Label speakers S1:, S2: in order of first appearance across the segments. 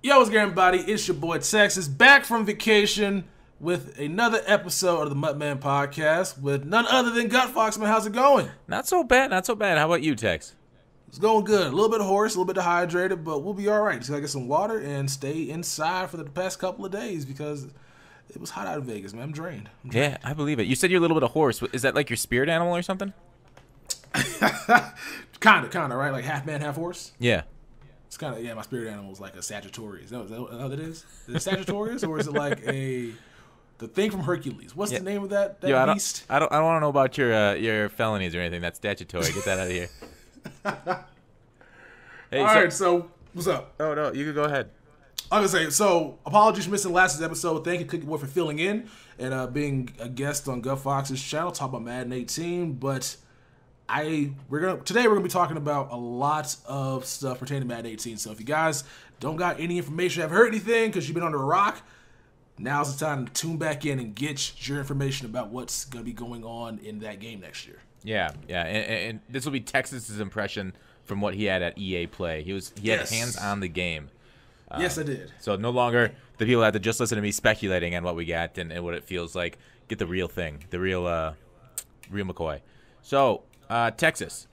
S1: Yo, what's good, everybody? It's your boy Texas, back from vacation with another episode of the MUTMEN podcast with none other than Gutfoxx. Man, how's it going?
S2: Not so bad, not so bad. How about you, Tex?
S1: It's going good. A little bit hoarse, a little bit dehydrated, but we'll be all right. Just gotta get some water and stay inside for the past couple of days because it was hot out in Vegas, man. I'm drained.
S2: Yeah, I believe it. You said you're a little bit of horse. Is that like your spirit animal or something?
S1: Kinda, right? Like half man, half horse?
S2: Yeah.
S1: It's kind of, yeah, my spirit animal is like a Sagittarius. Is that what it is? Is it Sagittarius or is it like the thing from Hercules? What's the name of that beast?
S2: I don't want to know about your felonies or anything. That's statutory. Get that out of here. Hey,
S1: all right, so what's up?
S2: Oh, no, you can go ahead.
S1: I was gonna say, so apologies for missing last episode. Thank you, Cookie Boy, for filling in and being a guest on Gutfoxx's channel, talk about Madden 18. But today we're gonna be talking about a lot of stuff pertaining to Madden 18. So if you guys don't got any information, haven't heard anything because you've been under a rock, now's the time to tune back in and get your information about what's gonna be going on in that game next year.
S2: Yeah, and this will be Texas's impression from what he had at EA Play. He had hands on the game.
S1: Yes, I did.
S2: So no longer the people have to just listen to me speculating on what we got and what it feels like. Get the real thing, the real McCoy. So, Texas,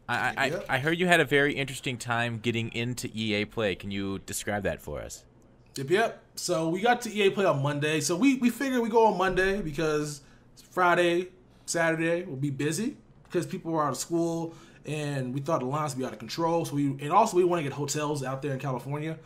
S2: I heard you had a very interesting time getting into EA Play. Can you describe that for us?
S1: Yep. So we got to EA Play on Monday. So we figured we go on Monday because Friday, Saturday will be busy because people were out of school and we thought the lines would be out of control. So we want to get hotels out there in California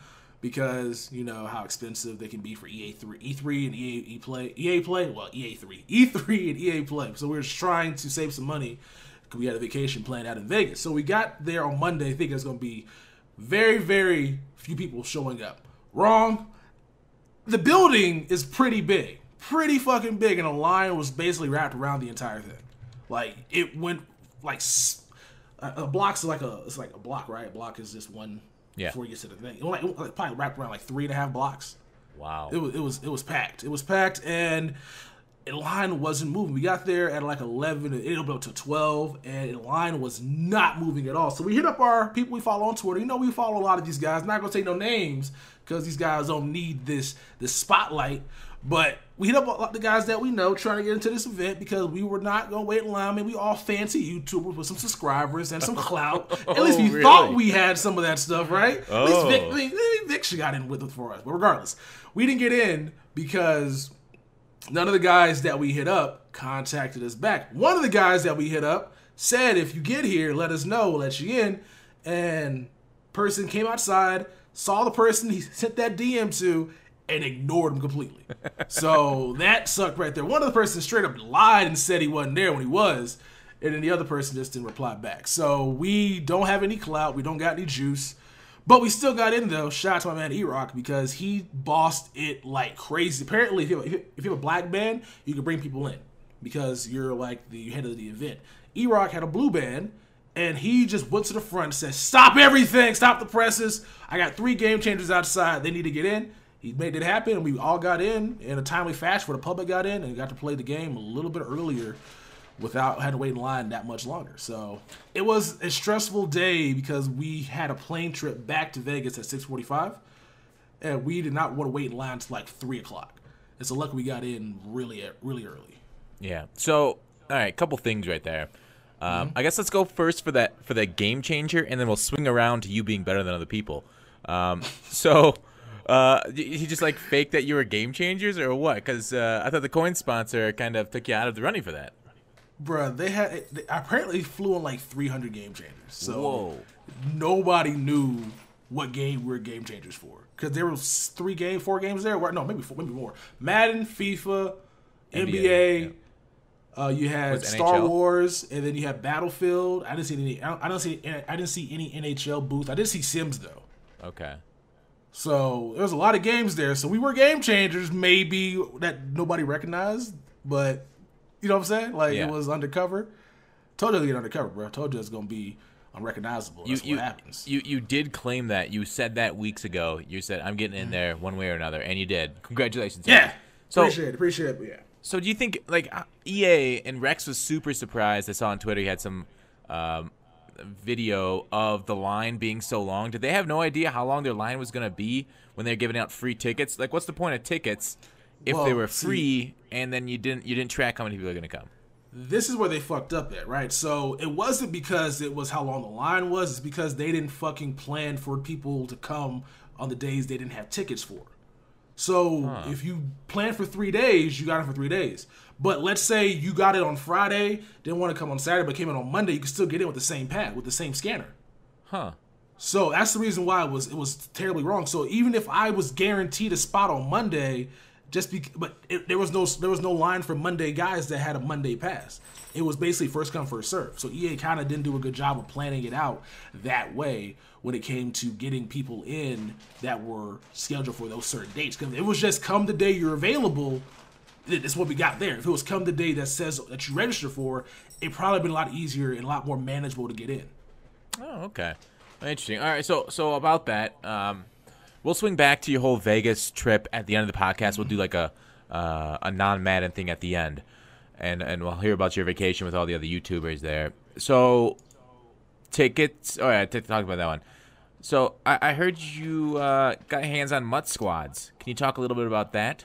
S1: because you know how expensive they can be for E3 and EA Play. E3 and EA Play. So we were just trying to save some money because we had a vacation planned out in Vegas. So we got there on Monday thinking it's going to be very, very few people showing up. Wrong. The building is pretty big. Pretty fucking big, and the line was basically wrapped around the entire thing. Like, it went, like, a block's like it's like a block, right? A block is just one before you get to the thing. It was probably wrapped around, like, 3.5 blocks.
S2: Wow.
S1: It was packed. It was packed, and the line wasn't moving. We got there at, like, 11, and it opened up to 12, and the line was not moving at all. So we hit up our people we follow on Twitter. You know, we follow a lot of these guys. Not going to take no names because these guys don't need this spotlight. But we hit up a lot of the guys that we know trying to get into this event because we were not going to wait in line. I mean, we all fancy YouTubers with some subscribers and some clout. At least we thought we had some of that stuff, right?
S2: Oh.
S1: At least Vic she got in with it for us. But regardless, we didn't get in because none of the guys that we hit up contacted us back. One of the guys that we hit up said, if you get here, let us know, we'll let you in. And person came outside, saw the person he sent that DM to, and ignored him completely. So that sucked right there. One of the persons straight up lied and said he wasn't there when he was, and then the other person just didn't reply back. So we don't have any clout. We don't got any juice. But we still got in, though. Shout out to my man E-Rock because he bossed it like crazy. Apparently, if you have a black band, you can bring people in because you're like the head of the event. E-Rock had a blue band, and he just went to the front and said, stop everything, stop the presses. I got 3 game changers outside. They need to get in. He made it happen, and we all got in a timely fashion where the public got in and got to play the game a little bit earlier without having to wait in line that much longer. So it was a stressful day because we had a plane trip back to Vegas at 6:45, and we did not want to wait in line until like 3 o'clock. And so luckily we got in really early. Yeah.
S2: So, all right, couple things right there. I guess let's go first for that game changer, and then we'll swing around to you being better than other people. He just like faked that you were game changers or what? Because I thought the coin sponsor kind of took you out of the running for that.
S1: Bruh, they apparently flew on like 300 game changers. So
S2: whoa.
S1: Nobody knew what game we were game changers for. Because there was 4 games there. No, maybe more. Madden, FIFA, NBA.
S2: Yeah.
S1: You had Star Wars, and then you had Battlefield. I didn't see any NHL booth. I did see Sims though.
S2: Okay.
S1: So there was a lot of games there. So we were game changers, maybe that nobody recognized, but you know what I'm saying? Like It was undercover. Told you to get undercover, bro. Told you it's gonna be unrecognizable. That's what happens.
S2: You did claim that. You said that weeks ago. You said I'm getting in there one way or another, and you did. Congratulations.
S1: Yeah.
S2: So,
S1: appreciate it. Yeah.
S2: So do you think like EA and Rex was super surprised? I saw on Twitter he had some video of the line being so long. Did they have no idea how long their line was going to be when they're giving out free tickets? Like, what's the point of tickets if they were free and then you didn't track how many people are going to come?
S1: This is where they fucked up at, right? So it wasn't because it was how long the line was. It's because they didn't fucking plan for people to come on the days they didn't have tickets for. So if you plan for 3 days, you got it for 3 days. But let's say you got it on Friday, didn't want to come on Saturday, but came in on Monday, you can still get in with the same pad, with the same scanner. So that's the reason why it was terribly wrong. So even if I was guaranteed a spot on Monday, there was no line for Monday guys that had a Monday pass. It was basically first come first serve. So EA kind of didn't do a good job of planning it out that way when it came to getting people in that were scheduled for those certain dates. Because it was just come the day you're available. That's what we got there. If it was come the day that says that you register for, it probably been a lot easier and a lot more manageable to get in.
S2: Oh, okay, interesting. All right, so about that. We'll swing back to your whole Vegas trip at the end of the podcast. We'll do like a non-Madden thing at the end, and we'll hear about your vacation with all the other YouTubers there. So tickets. Oh yeah, talk about that one. So I heard you got hands on MUT squads. Can you talk a little bit about that?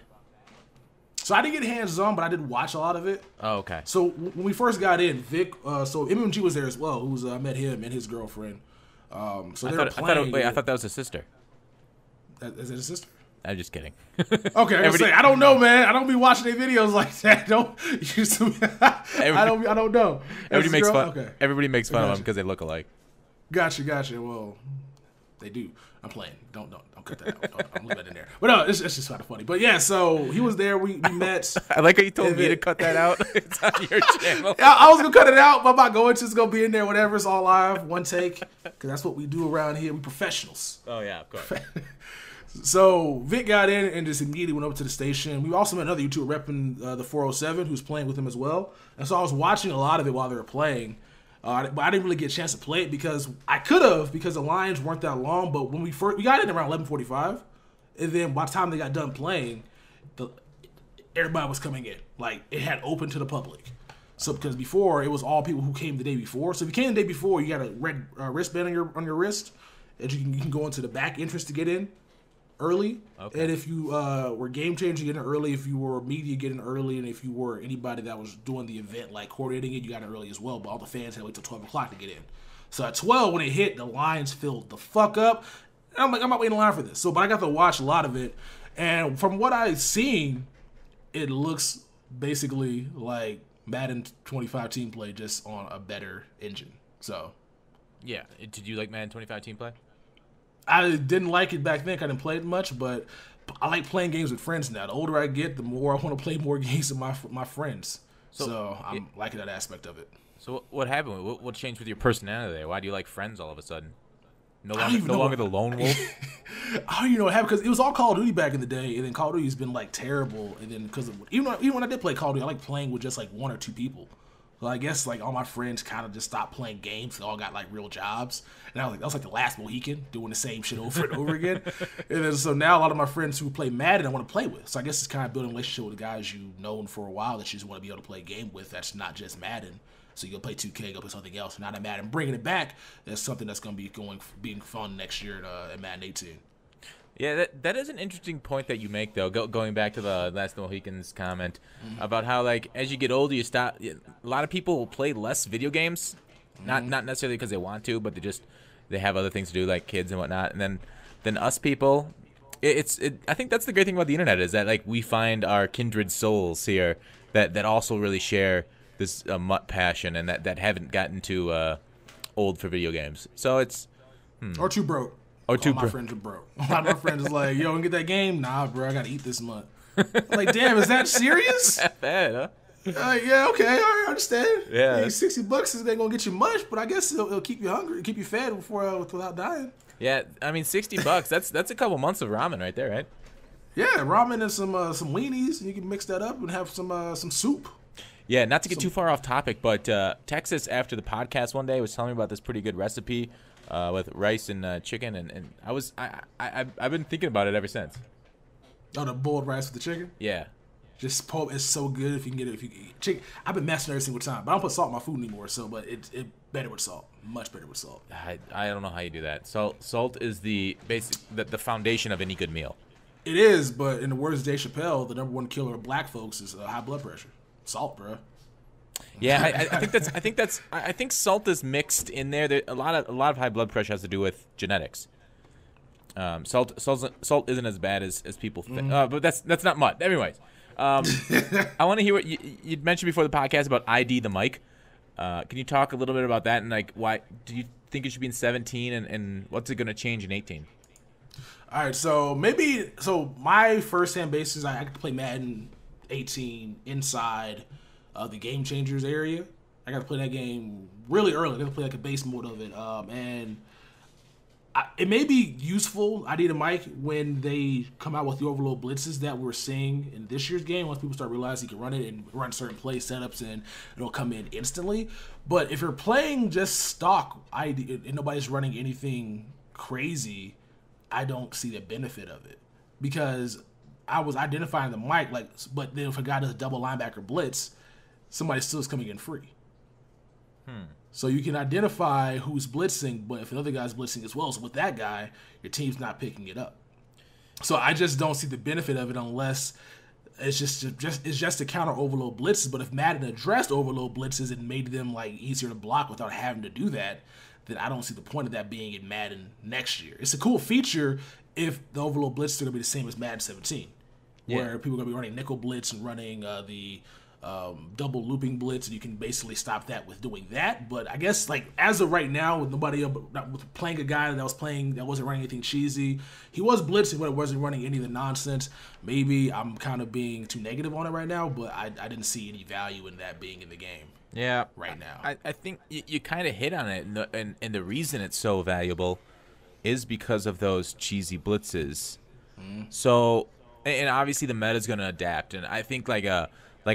S1: So I didn't get hands on, but I did watch a lot of it.
S2: Oh, okay.
S1: So when we first got in, Vic, so MMG was there as well. I met him and his girlfriend. So they were playing.
S2: I thought that was his sister.
S1: Is it a sister?
S2: I'm just kidding.
S1: Okay, I don't know, man. I don't be watching their videos like that. I don't know.
S2: Everybody makes fun. Okay. Everybody makes fun of them because they look alike.
S1: Gotcha. Well, they do. I'm playing. Don't cut that out. I'm leaving it in there. But no, it's just kind of funny. But yeah, so he was there. We met.
S2: I like how you told me to cut that out. It's on your channel.
S1: I was gonna cut it out, but I'm not going to. It's gonna be in there. Whatever. It's all live, one take, because that's what we do around here. We professionals.
S2: Oh yeah, of course.
S1: So Vic got in and just immediately went over to the station. We also met another YouTuber repping the 407 who's playing with him as well. And so I was watching a lot of it while they were playing. But I didn't really get a chance to play it because I could have, because the lines weren't that long. But when we got in around 11:45, and then by the time they got done playing, everybody was coming in. Like, it had opened to the public. So because before it was all people who came the day before. So if you came the day before, you got a red wristband on your wrist, and you can go into the back entrance to get in early. Okay. And if you were game changer, getting early. If you were media, getting early. And if you were anybody that was doing the event, like coordinating it, you got in early as well. But all the fans had to wait till 12 o'clock to get in. So at 12, when it hit, the lines filled the fuck up. And I'm like, I'm not waiting in line for this. But I got to watch a lot of it. And from what I've seen, it looks basically like Madden 25 team play, just on a better engine. So,
S2: yeah. Did you like Madden 25 team play?
S1: I didn't like it back then. I didn't play it much, but I like playing games with friends now. The older I get, the more I want to play more games with my friends. So I'm liking that aspect of it.
S2: So what happened? What changed with your personality there? Why do you like friends all of a sudden? No longer the lone wolf?
S1: I don't even know what happened, because it was all Call of Duty back in the day, and then Call of Duty's been like terrible. And then because even when I did play Call of Duty, I like playing with just like one or two people. So I guess like all my friends kind of just stopped playing games. They all got like real jobs, and I was like, that was like the last Mohican, doing the same shit over and over again. And then so now a lot of my friends who play Madden I want to play with. So I guess it's kind of building a relationship with the guys you've known for a while that you just want to be able to play a game with. That's not just Madden. So you'll play 2K, go play something else. Not at Madden, bringing it back. That's something that's going to be being fun next year at Madden 18.
S2: Yeah, that is an interesting point that you make, though. Going back to the last Mohicans comment about how, like, as you get older, you stop. A lot of people will play less video games, not necessarily because they want to, but they have other things to do, like kids and whatnot. And then us people, I think that's the great thing about the internet, is that like we find our kindred souls here that also really share this MUT passion and that haven't gotten too old for video games. So it's
S1: or too broke. All my friends are broke. A lot of my friends is like, yo, and get that game? Nah, bro, I gotta eat this month. I'm like, damn, is that serious?
S2: That bad, huh?
S1: Yeah, okay, all right, I understand.
S2: Yeah,
S1: hey, $60 isn't gonna get you much, but I guess it'll keep you hungry, keep you fed without dying.
S2: Yeah, I mean, $60. That's a couple months of ramen right there, right?
S1: Yeah, ramen and some weenies, and you can mix that up and have some soup.
S2: Yeah, not to get too far off topic, but Texas, after the podcast one day, was telling me about this pretty good recipe with rice and chicken, and I've been thinking about it ever since.
S1: Oh, the boiled rice with the chicken?
S2: Yeah.
S1: Just Pope is so good if you can get it. If you I've been messing every single time, but I don't put salt in my food anymore. So, but it better with salt, much better with salt.
S2: I don't know how you do that. Salt is the the foundation of any good meal.
S1: It is, but in the words of Dave Chappelle, the number one killer of black folks is high blood pressure. Salt, bro.
S2: Yeah, I think salt is mixed in there. A lot of high blood pressure has to do with genetics. Salt isn't as bad as people think. But that's not mud. Anyways, I want to hear what you'd mentioned before the podcast about ID the mic. Can you talk a little bit about that and like why do you think it should be in 17 and what's it going to change in 18?
S1: All right, so my first-hand basis, I could play Madden 18 inside the Game Changers area. I got to play that game really early. I got to play like a base mode of it, and it may be useful. I need a mic when they come out with the overload blitzes that we're seeing in this year's game. Once people start realizing you can run it and run certain play setups, and it'll come in instantly. But if you're playing just stock ID and nobody's running anything crazy, I don't see the benefit of it because I was identifying the mic but then if a guy does a double linebacker blitz, somebody still is coming in free. So you can identify who's blitzing, but if another guy's blitzing as well, so with that guy, your team's not picking it up. So I just don't see the benefit of it unless it's just to counter overload blitzes. But if Madden addressed overload blitzes and made them like easier to block without having to do that, then I don't see the point of that being in Madden next year. It's a cool feature if the overload blitz is going to be the same as Madden 17, where people are going to be running nickel blitz and running the double looping blitz, and you can basically stop that with doing that. But I guess like as of right now, with nobody with playing a guy that wasn't running anything cheesy, he was blitzing, but it wasn't running any of the nonsense. Maybe I'm kind of being too negative on it right now, but I didn't see any value in that being in the game.
S2: Yeah,
S1: right now.
S2: I think you kind of hit on it, and the reason it's so valuable is because of those cheesy blitzes. So, and obviously the meta is going to adapt, and I think like a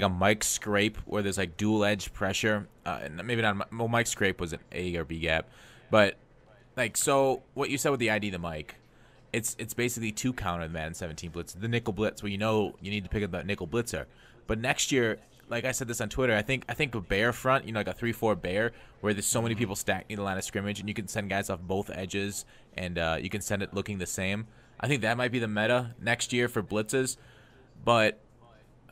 S2: mic scrape where there's like dual edge pressure, and maybe not. Well, mic scrape was an A or B gap, but like so what you said with the ID the mic, it's basically two counter the Madden 17 blitz, the nickel blitz where you need to pick up that nickel blitzer, but next year. Like I said this on Twitter, I think a bear front, like a 3-4 bear, where there's so many people stacked in the line of scrimmage, and you can send guys off both edges, and you can send it looking the same. I think that might be the meta next year for blitzes. But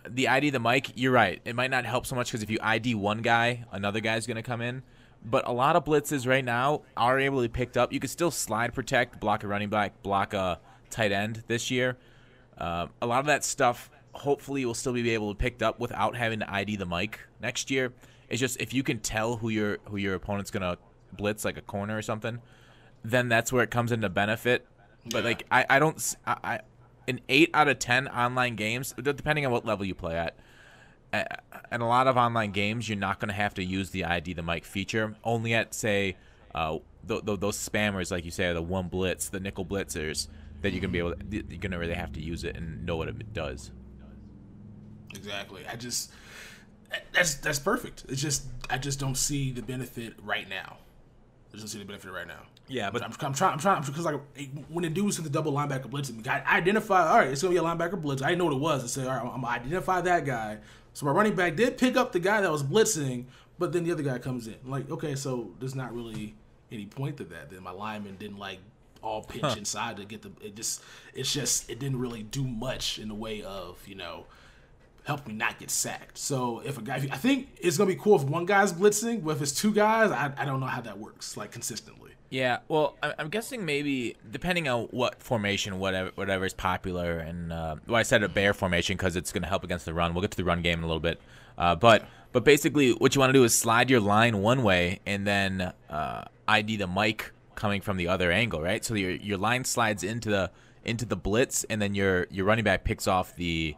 S2: the ID the mic, you're right. It might not help so much because if you ID one guy, another guy's going to come in. But a lot of blitzes right now are able to be picked up. You can still slide protect, block a running back, block a tight end this year. A lot of that stuff hopefully will still be able to be picked up without having to ID the mic next year. It's just if you can tell who your opponent's gonna blitz, like a corner or something, then that's where it comes into benefit. But like I don't in 8 out of 10 online games, depending on what level you play at, in a lot of online games, you're not gonna have to use the ID the mic feature. Only at say those spammers, like you say, the one blitz, the nickel blitzers, that you're gonna really have to use it and know what it does.
S1: Exactly. That's perfect. It's just I just don't see the benefit right now.
S2: Yeah, but
S1: I'm trying because like when the dude sent the double linebacker blitz, I identify. All right, it's gonna be a linebacker blitz. I didn't know what it was. I said, all right, I'm gonna identify that guy. So my running back did pick up the guy that was blitzing, but then the other guy comes in. I'm like, okay, so there's not really any point to that. Then my lineman didn't like all pitch inside to get the. It didn't really do much in the way of help me not get sacked. So if a guy, I think it's gonna be cool if one guy's blitzing, but if it's two guys, I don't know how that works like consistently.
S2: Yeah, well, I'm guessing maybe depending on what formation, whatever is popular, and I said a bear formation because it's gonna help against the run. We'll get to the run game in a little bit, but basically what you want to do is slide your line one way and then ID the mic coming from the other angle, right? So your line slides into the blitz, and then your running back picks off the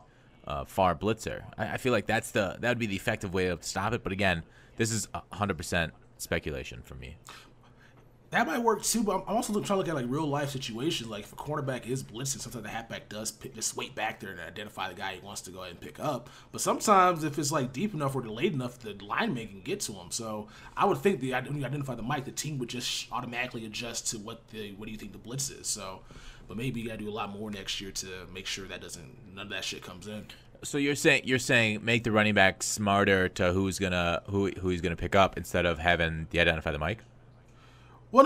S2: far blitzer. I feel like that would be the effective way to stop it. But again, this is 100% speculation for me.
S1: That might work too, but I'm also trying to look at like real life situations. Like if a cornerback is blitzing, sometimes the halfback does just wait back there and identify the guy he wants to go ahead and pick up. But sometimes if it's like deep enough or delayed enough, the lineman can get to him. So I would think when you identify the mic, the team would just automatically adjust to what do you think the blitz is. So, but maybe you got to do a lot more next year to make sure none of that shit comes in.
S2: So you're saying make the running back smarter to who he's gonna pick up instead of having the identify the mic.
S1: Well,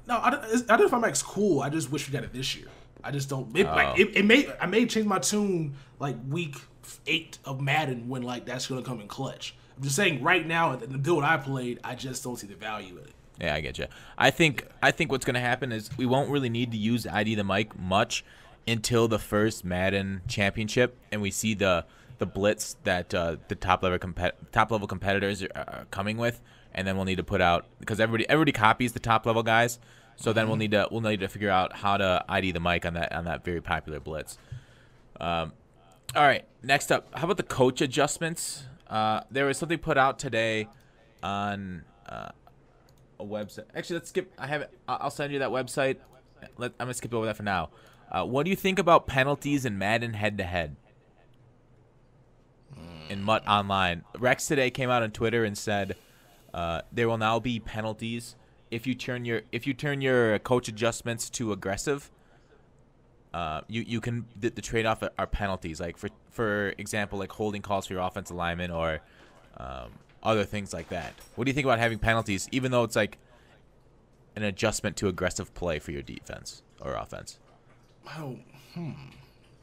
S1: no, identify mic's cool. I just wish we got it this year. I just don't. I may change my tune like week 8 of Madden when like that's gonna come in clutch. I'm just saying right now in the build I played, I just don't see the value in it.
S2: Yeah, I get you. I think what's gonna happen is we won't really need to use ID the mic much until the first Madden championship, and we see the blitz that the top level competitors are coming with, and then we'll need to put out because everybody copies the top level guys. So then we'll need to figure out how to ID the mic on that very popular blitz. All right, next up, how about the coach adjustments? There was something put out today on a website. Actually, let's skip. I have it. I'll send you that website. I'm gonna skip over that for now. What do you think about penalties in Madden head-to-head? In MUT Online, Rex today came out on Twitter and said there will now be penalties if you turn your coach adjustments to aggressive. You can the trade-off are penalties, like for example, like holding calls for your offensive lineman or other things like that. What do you think about having penalties, even though it's like an adjustment to aggressive play for your defense or offense?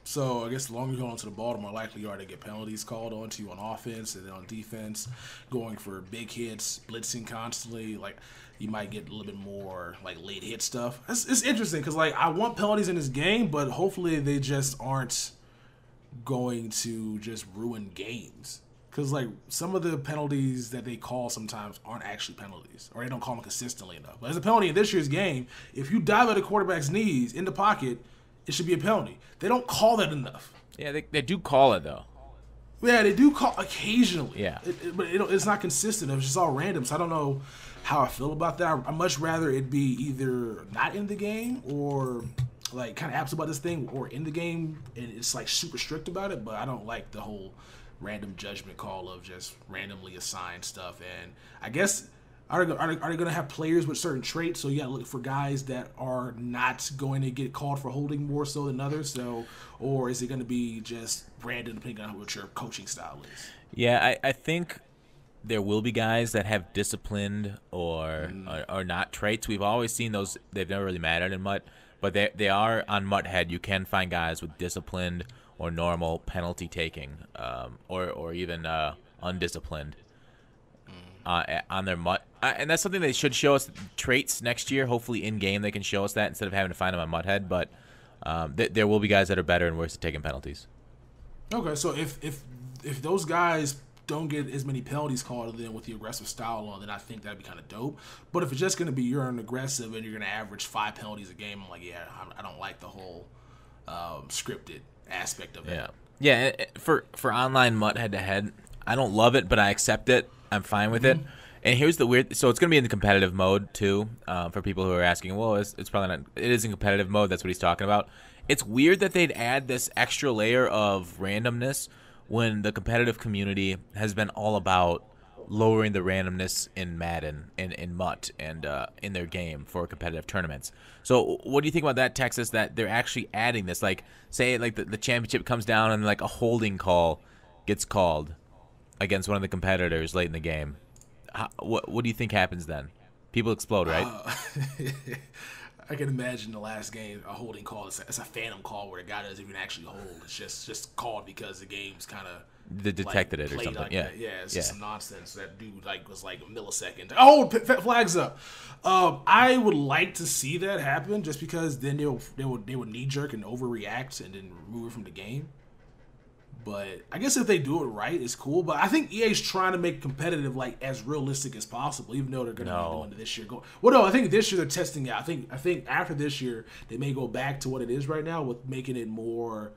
S1: So I guess the longer you go onto the ball, the more likely you are to get penalties called onto you on offense, and then on defense, going for big hits, blitzing constantly. Like you might get a little bit more like late hit stuff. It's interesting because like I want penalties in this game, but hopefully they just aren't going to just ruin games. Because like some of the penalties that they call sometimes aren't actually penalties, or they don't call them consistently enough. But as a penalty in this year's game, if you dive at a quarterback's knees in the pocket, it should be a penalty. They don't call that enough.
S2: Yeah, they do call it though.
S1: Yeah, they do call occasionally.
S2: Yeah,
S1: but it's not consistent. It's just all random. So I don't know how I feel about that. I'd much rather it be either not in the game or like kind of absent about this thing, or in the game and it's like super strict about it. But I don't like the whole random judgment call of just randomly assigned stuff. And I guess are they going to have players with certain traits? So you got to look for guys that are not going to get called for holding more so than others. So, or is it going to be just random depending on what your coaching style is?
S2: Yeah, I think there will be guys that have disciplined or not traits. We've always seen those. They've never really mattered in MUT, but they are on MUT Head. You can find guys with disciplined or normal penalty taking, or even undisciplined on their MUT. And that's something they should show us traits next year. Hopefully in game they can show us that instead of having to find them on MUT Head. But there will be guys that are better and worse at taking penalties.
S1: Okay, so if those guys don't get as many penalties called then with the aggressive style on, then I think that'd be kind of dope. But if it's just going to be you're an aggressive and you're going to average 5 penalties a game, I'm like, yeah, I don't like the whole scripted aspect of that.
S2: Yeah. For online MUT head-to-head, I don't love it, but I accept it. I'm fine with it. And here's the weird. So it's going to be in the competitive mode too. For people who are asking, well, it's probably not. It is in competitive mode. That's what he's talking about. It's weird that they'd add this extra layer of randomness when the competitive community has been all about lowering the randomness in Madden and in MUT and in their game for competitive tournaments. So what do you think about that, Texas? That they're actually adding this, like say like the championship comes down and like a holding call gets called against one of the competitors late in the game. What do you think happens then? People explode, right?
S1: I can imagine the last game, a holding call. It's a phantom call where the guy doesn't even actually hold. It's just called because the game's kind of
S2: detected it or something.
S1: Like it's just some nonsense. That dude was like a millisecond. Oh, flags up. I would like to see that happen just because then they would knee jerk and overreact and then remove it from the game. But I guess if they do it right, it's cool. But I think EA's trying to make competitive like as realistic as possible, even though they're going to be doing it this year. I think this year they're testing it. I think after this year they may go back to what it is right now with making it more,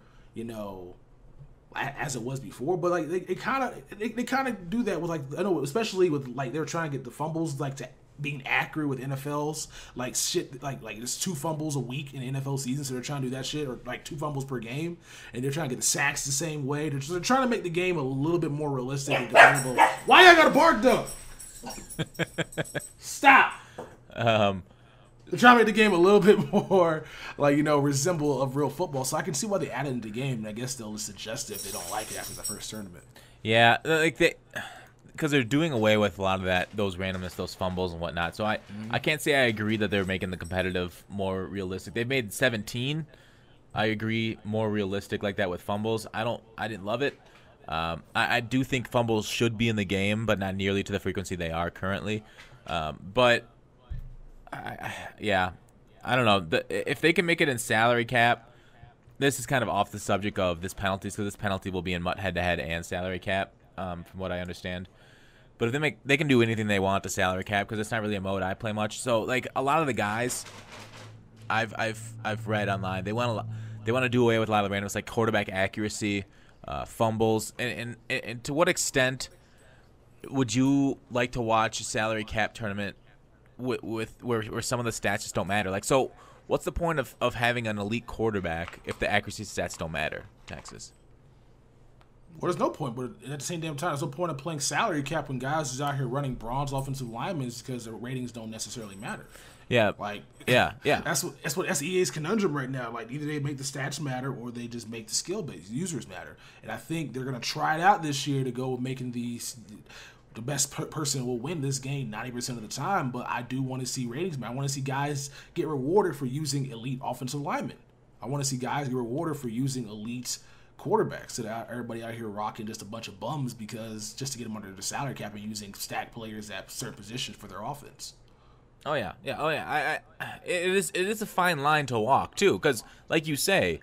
S1: as it was before. But like they kind of do that with like I know especially with like they're trying to get the fumbles like to being accurate with NFL's like shit like it's 2 fumbles a week in NFL season, so they're trying to do that shit, or like 2 fumbles per game, and they're trying to get the sacks the same way. They're trying to make the game a little bit more realistic and dependable. Why I gotta bark though? Stop. They're trying to make the game a little bit more, like, you know, resemble of real football. So I can see why they added it into the game, and I guess they'll just adjust it if they don't like it after the first tournament.
S2: Yeah, like because they're doing away with a lot of those randomness, those fumbles and whatnot. So I can't say I agree that they're making the competitive more realistic. They've made 17. I agree, more realistic like that with fumbles. I didn't love it. I do think fumbles should be in the game, but not nearly to the frequency they are currently. But yeah, I don't know. If they can make it in salary cap, this is kind of off the subject of this penalty, so this penalty will be in MUT head-to-head and salary cap, from what I understand. But if they can do anything they want to salary cap, because it's not really a mode I play much. So like a lot of the guys I've read online, they want to do away with a lot of the randoms, like quarterback accuracy, fumbles, and to what extent would you like to watch a salary cap tournament with where some of the stats just don't matter? Like, so what's the point of having an elite quarterback if the accuracy stats don't matter, Texas?
S1: Well, there's no point, but at the same damn time, there's no point of playing salary cap when guys is out here running bronze offensive linemen because their ratings don't necessarily matter.
S2: Yeah,
S1: like
S2: yeah.
S1: That's EA's conundrum right now. Like either they make the stats matter or they just make the skill based users matter. And I think they're gonna try it out this year to go with making the best person will win this game 90% of the time. But I do want to see ratings, man. I want to see guys get rewarded for using elite offensive linemen. I want to see guys get rewarded for using elite quarterbacks, so that everybody out here rocking just a bunch of bums because just to get them under the salary cap and using stack players at certain positions for their offense.
S2: Oh yeah. It is a fine line to walk too, because like you say,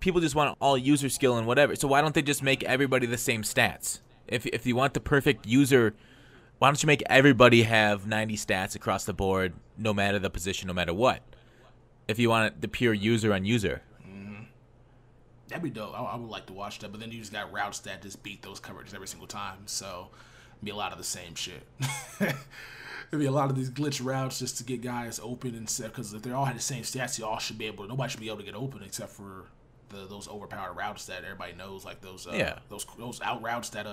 S2: people just want all user skill and whatever. So why don't they just make everybody the same stats? If you want the perfect user, why don't you make everybody have 90 stats across the board, no matter the position, no matter what? If you want the pure user on user.
S1: That'd be dope. I would like to watch that, but then you just got routes that just beat those coverages every single time. So it'd be a lot of the same shit. It'd be a lot of these glitch routes just to get guys open and stuff. Because if they all had the same stats, nobody should be able to get open except for those overpowered routes that everybody knows, like those out routes that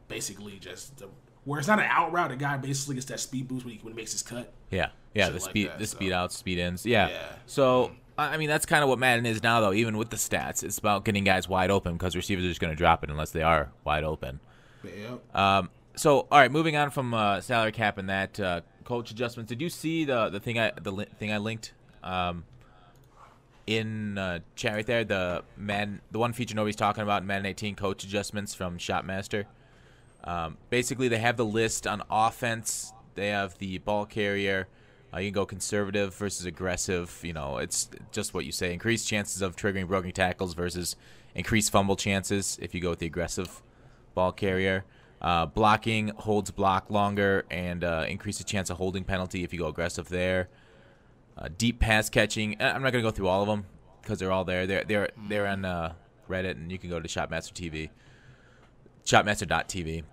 S1: basically just where it's not an out route. A guy basically gets that speed boost when he makes his cut.
S2: Yeah, the speed outs, speed ins. Yeah. So. I mean, that's kind of what Madden is now, though, even with the stats. It's about getting guys wide open because receivers are just going to drop it unless they are wide open.
S1: Yep.
S2: So, all right, moving on from salary cap and that coach adjustments. Did you see the thing I linked in chat right there? The one feature nobody's talking about in Madden 18, coach adjustments from Shotmaster. Basically, they have the list on offense. They have the ball carrier. You can go conservative versus aggressive. You know, it's just what you say. Increased chances of triggering broken tackles versus increased fumble chances if you go with the aggressive ball carrier. Blocking holds block longer and increases chance of holding penalty if you go aggressive there. Deep pass catching. I'm not going to go through all of them because they're all there. They're on Reddit, and you can go to Shotmaster TV, shotmaster.tv.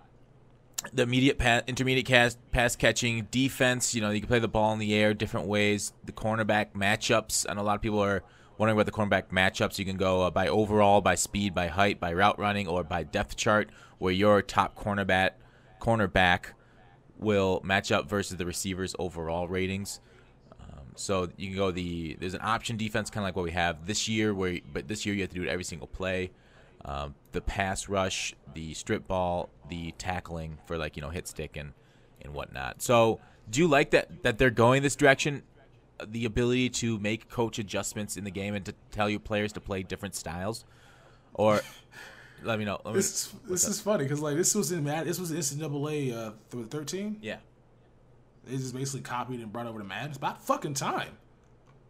S2: The intermediate pass catching, defense, you know, you can play the ball in the air different ways. The cornerback matchups, and a lot of people are wondering about the cornerback matchups. You can go by overall, by speed, by height, by route running, or by depth chart, where your top cornerback will match up versus the receiver's overall ratings. So you can go there's an option defense, kind of like what we have this year, but this year you have to do it every single play. The pass rush, the strip ball, the tackling for hit stick and whatnot. So do you like that they're going this direction? The ability to make coach adjustments in the game and to tell your players to play different styles? Or let me know.
S1: This is funny because this was in NCAA 13.
S2: Yeah.
S1: They just basically copied and brought over to Madden. It's about fucking time.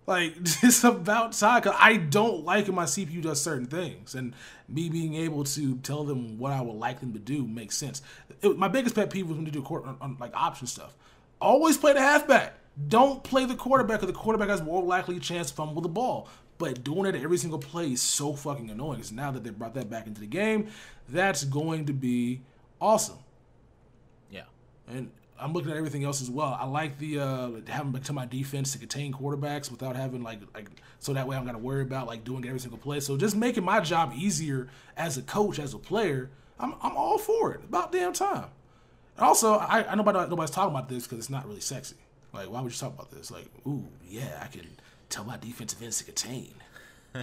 S1: It's about time, because I don't like when my CPU does certain things, and me being able to tell them what I would like them to do makes sense. My biggest pet peeve was when they do on option stuff. Always play the halfback. Don't play the quarterback, because the quarterback has more likely chance to fumble the ball. But doing it every single play is so fucking annoying. Because now that they brought that back into the game, that's going to be awesome.
S2: Yeah.
S1: And I'm looking at everything else as well. I like the having to my defense to contain quarterbacks without having so that way I'm gonna worry about doing every single play. So just making my job easier as a coach, as a player, I'm all for it. About damn time. And also, I know nobody's talking about this because it's not really sexy. Like, why would you talk about this? Like, ooh, yeah, I can tell my defensive ends to contain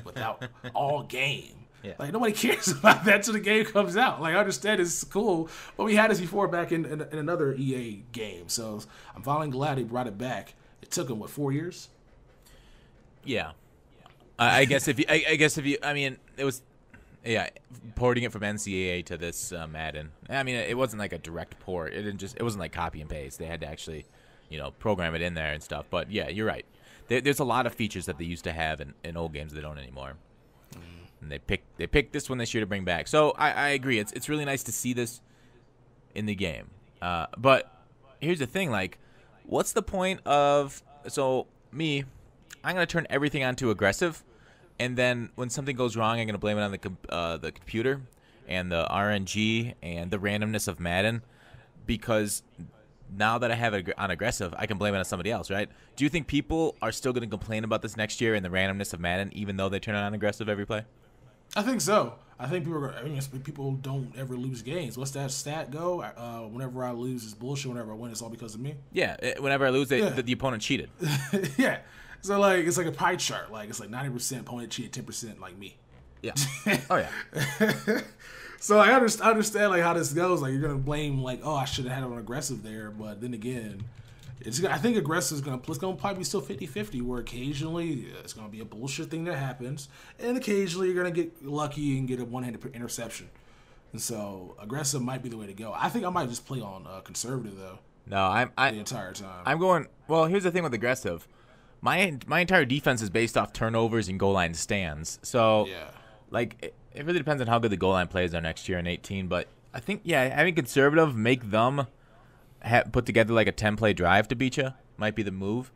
S1: without all game.
S2: Yeah.
S1: Like, nobody cares about that till the game comes out. Like, I understand it's cool, but we had this before back in another EA game. So I'm finally glad they brought it back. It took them, what, 4 years?
S2: Yeah. I guess if you, I mean, it was, yeah, porting it from NCAA to this Madden. I mean, it wasn't like a direct port. It wasn't like copy and paste. They had to actually, program it in there and stuff. But yeah, you're right. There's a lot of features that they used to have in old games that don't anymore. And they picked this one this year to bring back. So I agree. It's really nice to see this in the game. But here's the thing, like, what's the point of I'm gonna turn everything onto aggressive, and then when something goes wrong, I'm gonna blame it on the computer and the RNG and the randomness of Madden, because now that I have it on aggressive, I can blame it on somebody else, right? Do you think people are still gonna complain about this next year and the randomness of Madden, even though they turn it on aggressive every play?
S1: I think so. I think people don't ever lose games. What's that stat go? Whenever I lose, it's bullshit. Whenever I win, it's all because of me.
S2: Yeah, whenever I lose, the opponent cheated.
S1: Yeah. So, like, it's like a pie chart. Like, it's like 90% opponent cheated, 10% like me.
S2: Yeah. Oh, yeah.
S1: So I understand like how this goes. Like, you're gonna blame like, oh, I should have had it on aggressive there, but then again, I think aggressive is gonna probably be still 50-50, where occasionally it's gonna be a bullshit thing that happens, and occasionally you're gonna get lucky and get a one-handed interception. And so aggressive might be the way to go. I think I might just play on conservative though.
S2: No,
S1: the entire time.
S2: I'm going. Well, here's the thing with aggressive. My entire defense is based off turnovers and goal line stands. So,
S1: yeah.
S2: Like, it really depends on how good the goal line plays are next year in 18. But I think, yeah, having conservative, make them put together like a 10-play drive to beat you might be the move.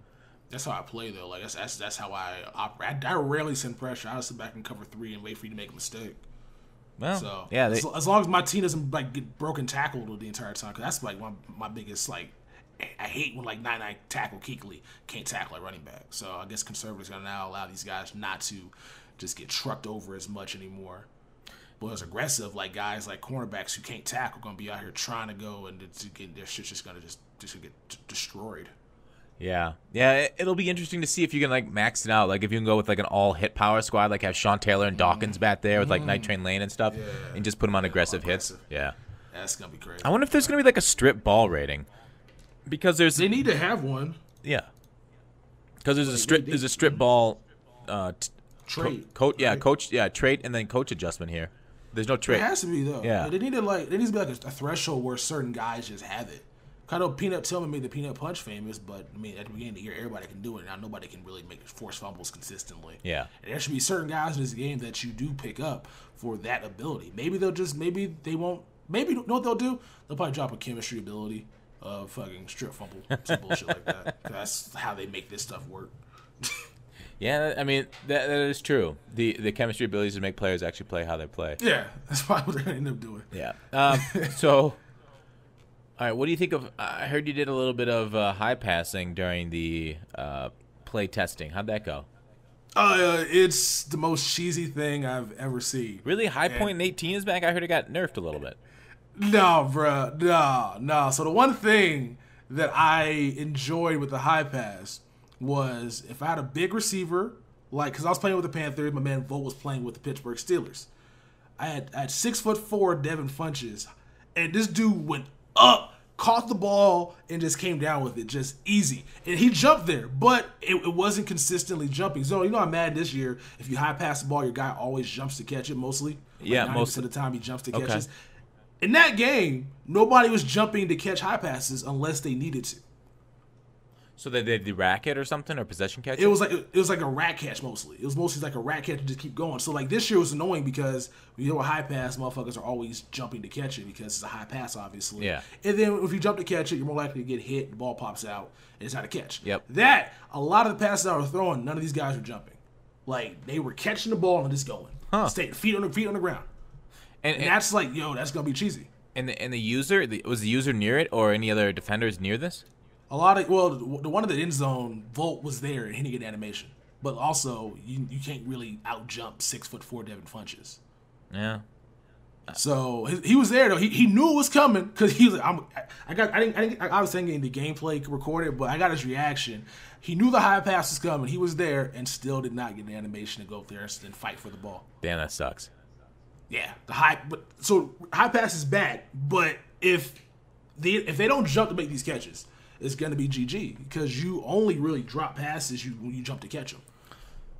S1: That's how I play though. Like that's how I operate. I rarely send pressure. I just sit back and cover 3 and wait for you to make a mistake.
S2: Well,
S1: so
S2: yeah,
S1: as long as my team doesn't like get broken tackled the entire time, because that's like my biggest like. I hate when like 9-9 tackle Keekly can't tackle a running back. So I guess conservatives are gonna now allow these guys not to just get trucked over as much anymore. But as aggressive, like guys like cornerbacks who can't tackle, gonna be out here trying to go and to get their shit's just gonna get destroyed.
S2: Yeah, it'll be interesting to see if you can like max it out. Like if you can go with like an all hit power squad, like have Sean Taylor and Dawkins back there with like Night Train Lane and stuff, and just put them on aggressive hits. Yeah,
S1: that's gonna be crazy.
S2: I wonder if there's gonna be like a strip ball rating. Because
S1: they need to have one.
S2: Yeah. Because there's a strip ball
S1: trait.
S2: Trait and then coach adjustment here. There's no trait.
S1: It has to be though.
S2: Yeah.
S1: There needs to be like a threshold where certain guys just have it. Kind of Peanut Tillman made the Peanut Punch famous, but I mean at the beginning of the year everybody can do it. Now nobody can really make force fumbles consistently.
S2: Yeah.
S1: And there should be certain guys in this game that you do pick up for that ability. Maybe they won't. Maybe you know what they'll do? They'll probably drop a chemistry ability. Fucking strip fumble, some bullshit like that. That's how they make this stuff work.
S2: Yeah, I mean that is true. The chemistry abilities to make players actually play how they play.
S1: Yeah, that's probably what they're gonna end up doing.
S2: Yeah. So, all right, what do you think of? I heard you did a little bit of high passing during the play testing. How'd that go?
S1: It's the most cheesy thing I've ever seen.
S2: Really, high point in 18 is back. I heard it got nerfed a little bit.
S1: No, bruh. No. So the one thing that I enjoyed with the high pass was if I had a big receiver, like, because I was playing with the Panthers, my man Volt was playing with the Pittsburgh Steelers. I had 6'4" Devin Funches, and this dude went up, caught the ball, and just came down with it, just easy. And he jumped there, but it wasn't consistently jumping. So, you know, I'm mad this year, if you high pass the ball, your guy always jumps to catch it mostly.
S2: Yeah,
S1: most of the time he jumps to catch it. In that game, nobody was jumping to catch high passes unless they needed to.
S2: So they did the racket or something, or possession catch?
S1: It was like a rat catch mostly. It was mostly like a rat catch and just keep going. So like this year was annoying because when you do a high pass, motherfuckers are always jumping to catch it because it's a high pass, obviously.
S2: Yeah.
S1: And then if you jump to catch it, you're more likely to get hit. The ball pops out, and it's not a catch.
S2: Yep.
S1: That a lot of the passes I was throwing, none of these guys were jumping. Like they were catching the ball and just going, staying feet on the ground. And that's like, yo, that's gonna be cheesy.
S2: And the user, was the user near it, or any other defenders near this?
S1: The one in the end zone, Volt was there and he didn't get animation. But also, you can't really out jump 6'4" Devin Funches.
S2: Yeah.
S1: So he was there though. He knew it was coming because he was like, I was thinking the gameplay recorded, but I got his reaction. He knew the high pass was coming. He was there and still did not get the animation to go up there and fight for the ball.
S2: Damn, that sucks.
S1: Yeah, so high pass is bad, but if they don't jump to make these catches, it's gonna be GG because you only really drop passes when you jump to catch them.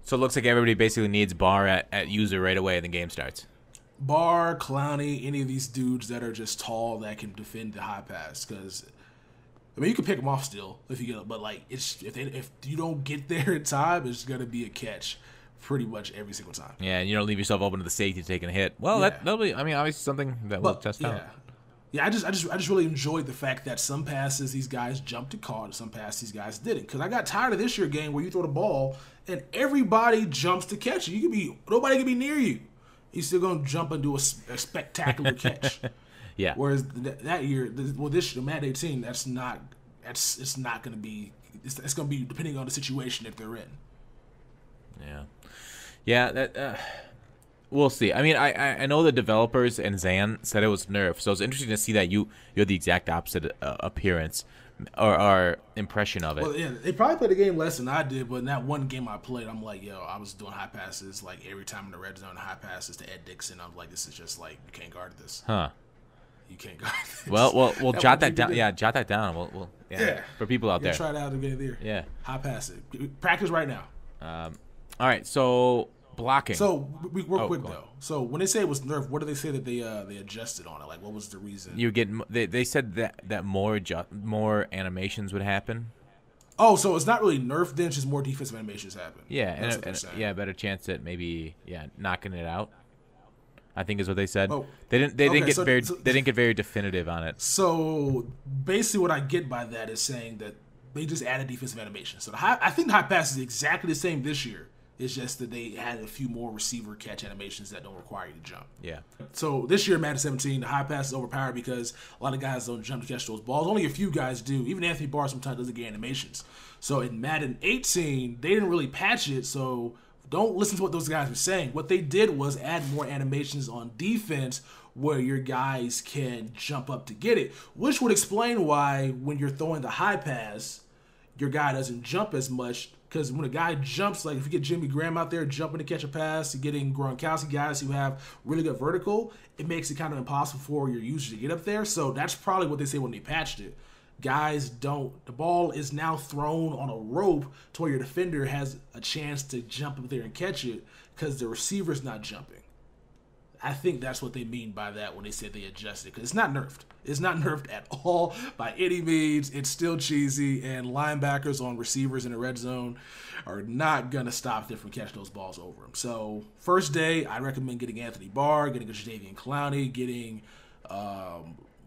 S2: So it looks like everybody basically needs bar at user right away and the game starts.
S1: Bar, Clowney, any of these dudes that are just tall that can defend the high pass. Because I mean, you can pick them off still if you get it, but like if you don't get there in time, it's gonna be a catch pretty much every single time.
S2: Yeah, and you don't leave yourself open to the safety taking a hit. Well, that'll be. I mean, obviously something that we'll test out.
S1: Yeah, I just really enjoyed the fact that some passes these guys jumped to caught, and some passes these guys didn't. Because I got tired of this year game where you throw the ball and everybody jumps to catch it. Nobody can be near you. He's still gonna jump and do a spectacular catch.
S2: Yeah.
S1: Whereas that year, this year, Madden 18, it's not gonna be. It's gonna be depending on the situation that they're in.
S2: Yeah. That. We'll see. I mean, I know the developers and Zan said it was nerfed, so it's interesting to see that you're the exact opposite appearance or impression of it.
S1: Well, yeah, they probably played the game less than I did, but in that one game I played, I'm like, I was doing high passes like every time in the red zone, high passes to Ed Dixon. I'm like, this is just like you can't guard this.
S2: Huh?
S1: You can't guard this.
S2: We'll jot that down. Yeah, jot that down. We'll for people out there.
S1: Try it out and get it there.
S2: Yeah,
S1: high pass it. Practice right now.
S2: All right, so. Blocking.
S1: So real quick though. So when they say it was nerfed, what did they say that they adjusted on it? Like, what was the reason?
S2: You get they said that more animations would happen.
S1: Oh, so it's not really nerfed then; it's just more defensive animations happen.
S2: Yeah, and better chance at maybe knocking it out. I think is what they said. Oh, they didn't get very definitive on it.
S1: So basically, what I get by that is saying that they just added defensive animation. So I think the high pass is exactly the same this year. It's just that they had a few more receiver catch animations that don't require you to jump.
S2: Yeah.
S1: So this year, Madden 17, the high pass is overpowered because a lot of guys don't jump to catch those balls. Only a few guys do. Even Anthony Barr sometimes doesn't get animations. So in Madden 18, they didn't really patch it, so don't listen to what those guys were saying. What they did was add more animations on defense where your guys can jump up to get it, which would explain why when you're throwing the high pass, your guy doesn't jump as much. Because when a guy jumps, like if you get Jimmy Graham out there jumping to catch a pass, you're getting Gronkowski guys who have really good vertical, it makes it kind of impossible for your users to get up there. So that's probably what they say when they patched it. Guys the ball is now thrown on a rope to where your defender has a chance to jump up there and catch it because the receiver's not jumping. I think that's what they mean by that when they said they adjusted, because it's not nerfed. It's not nerfed at all by any means. It's still cheesy, and linebackers on receivers in the red zone are not going to stop them from catching those balls over them. So first day, I recommend getting Anthony Barr, getting a Jadeveon Clowney, getting,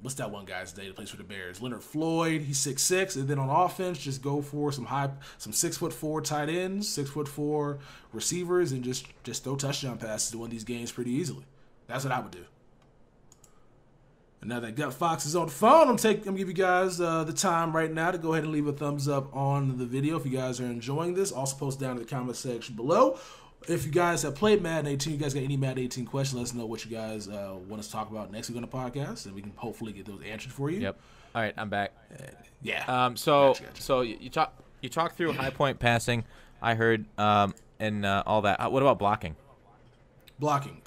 S1: what's that one guy's name that plays for the Bears? Leonard Floyd. He's 6'6", and then on offense, just go for some 6'4" tight ends, 6'4" receivers, and just throw touchdown passes to win these games pretty easily. That's what I would do. And now that Gutfoxx is on the phone, I'm going to give you guys the time right now to go ahead and leave a thumbs up on the video if you guys are enjoying this. Also post down in the comment section below. If you guys have played Madden 18, you guys got any Madden 18 questions, let us know what you guys want us to talk about next week on the podcast, and we can hopefully get those answered for you.
S2: Yep. All right, I'm back.
S1: Yeah.
S2: So you talk through high point passing, I heard, and all that. What about blocking?
S1: Blocking.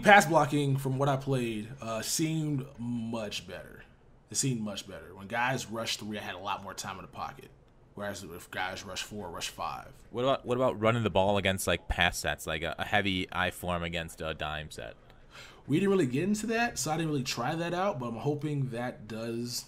S1: Pass blocking, from what I played, seemed much better. It seemed much better. When guys rushed 3, I had a lot more time in the pocket. Whereas if guys rush 4, rush 5.
S2: What about running the ball against like pass sets, like a heavy I form against a dime set?
S1: We didn't really get into that, so I didn't really try that out, but I'm hoping that does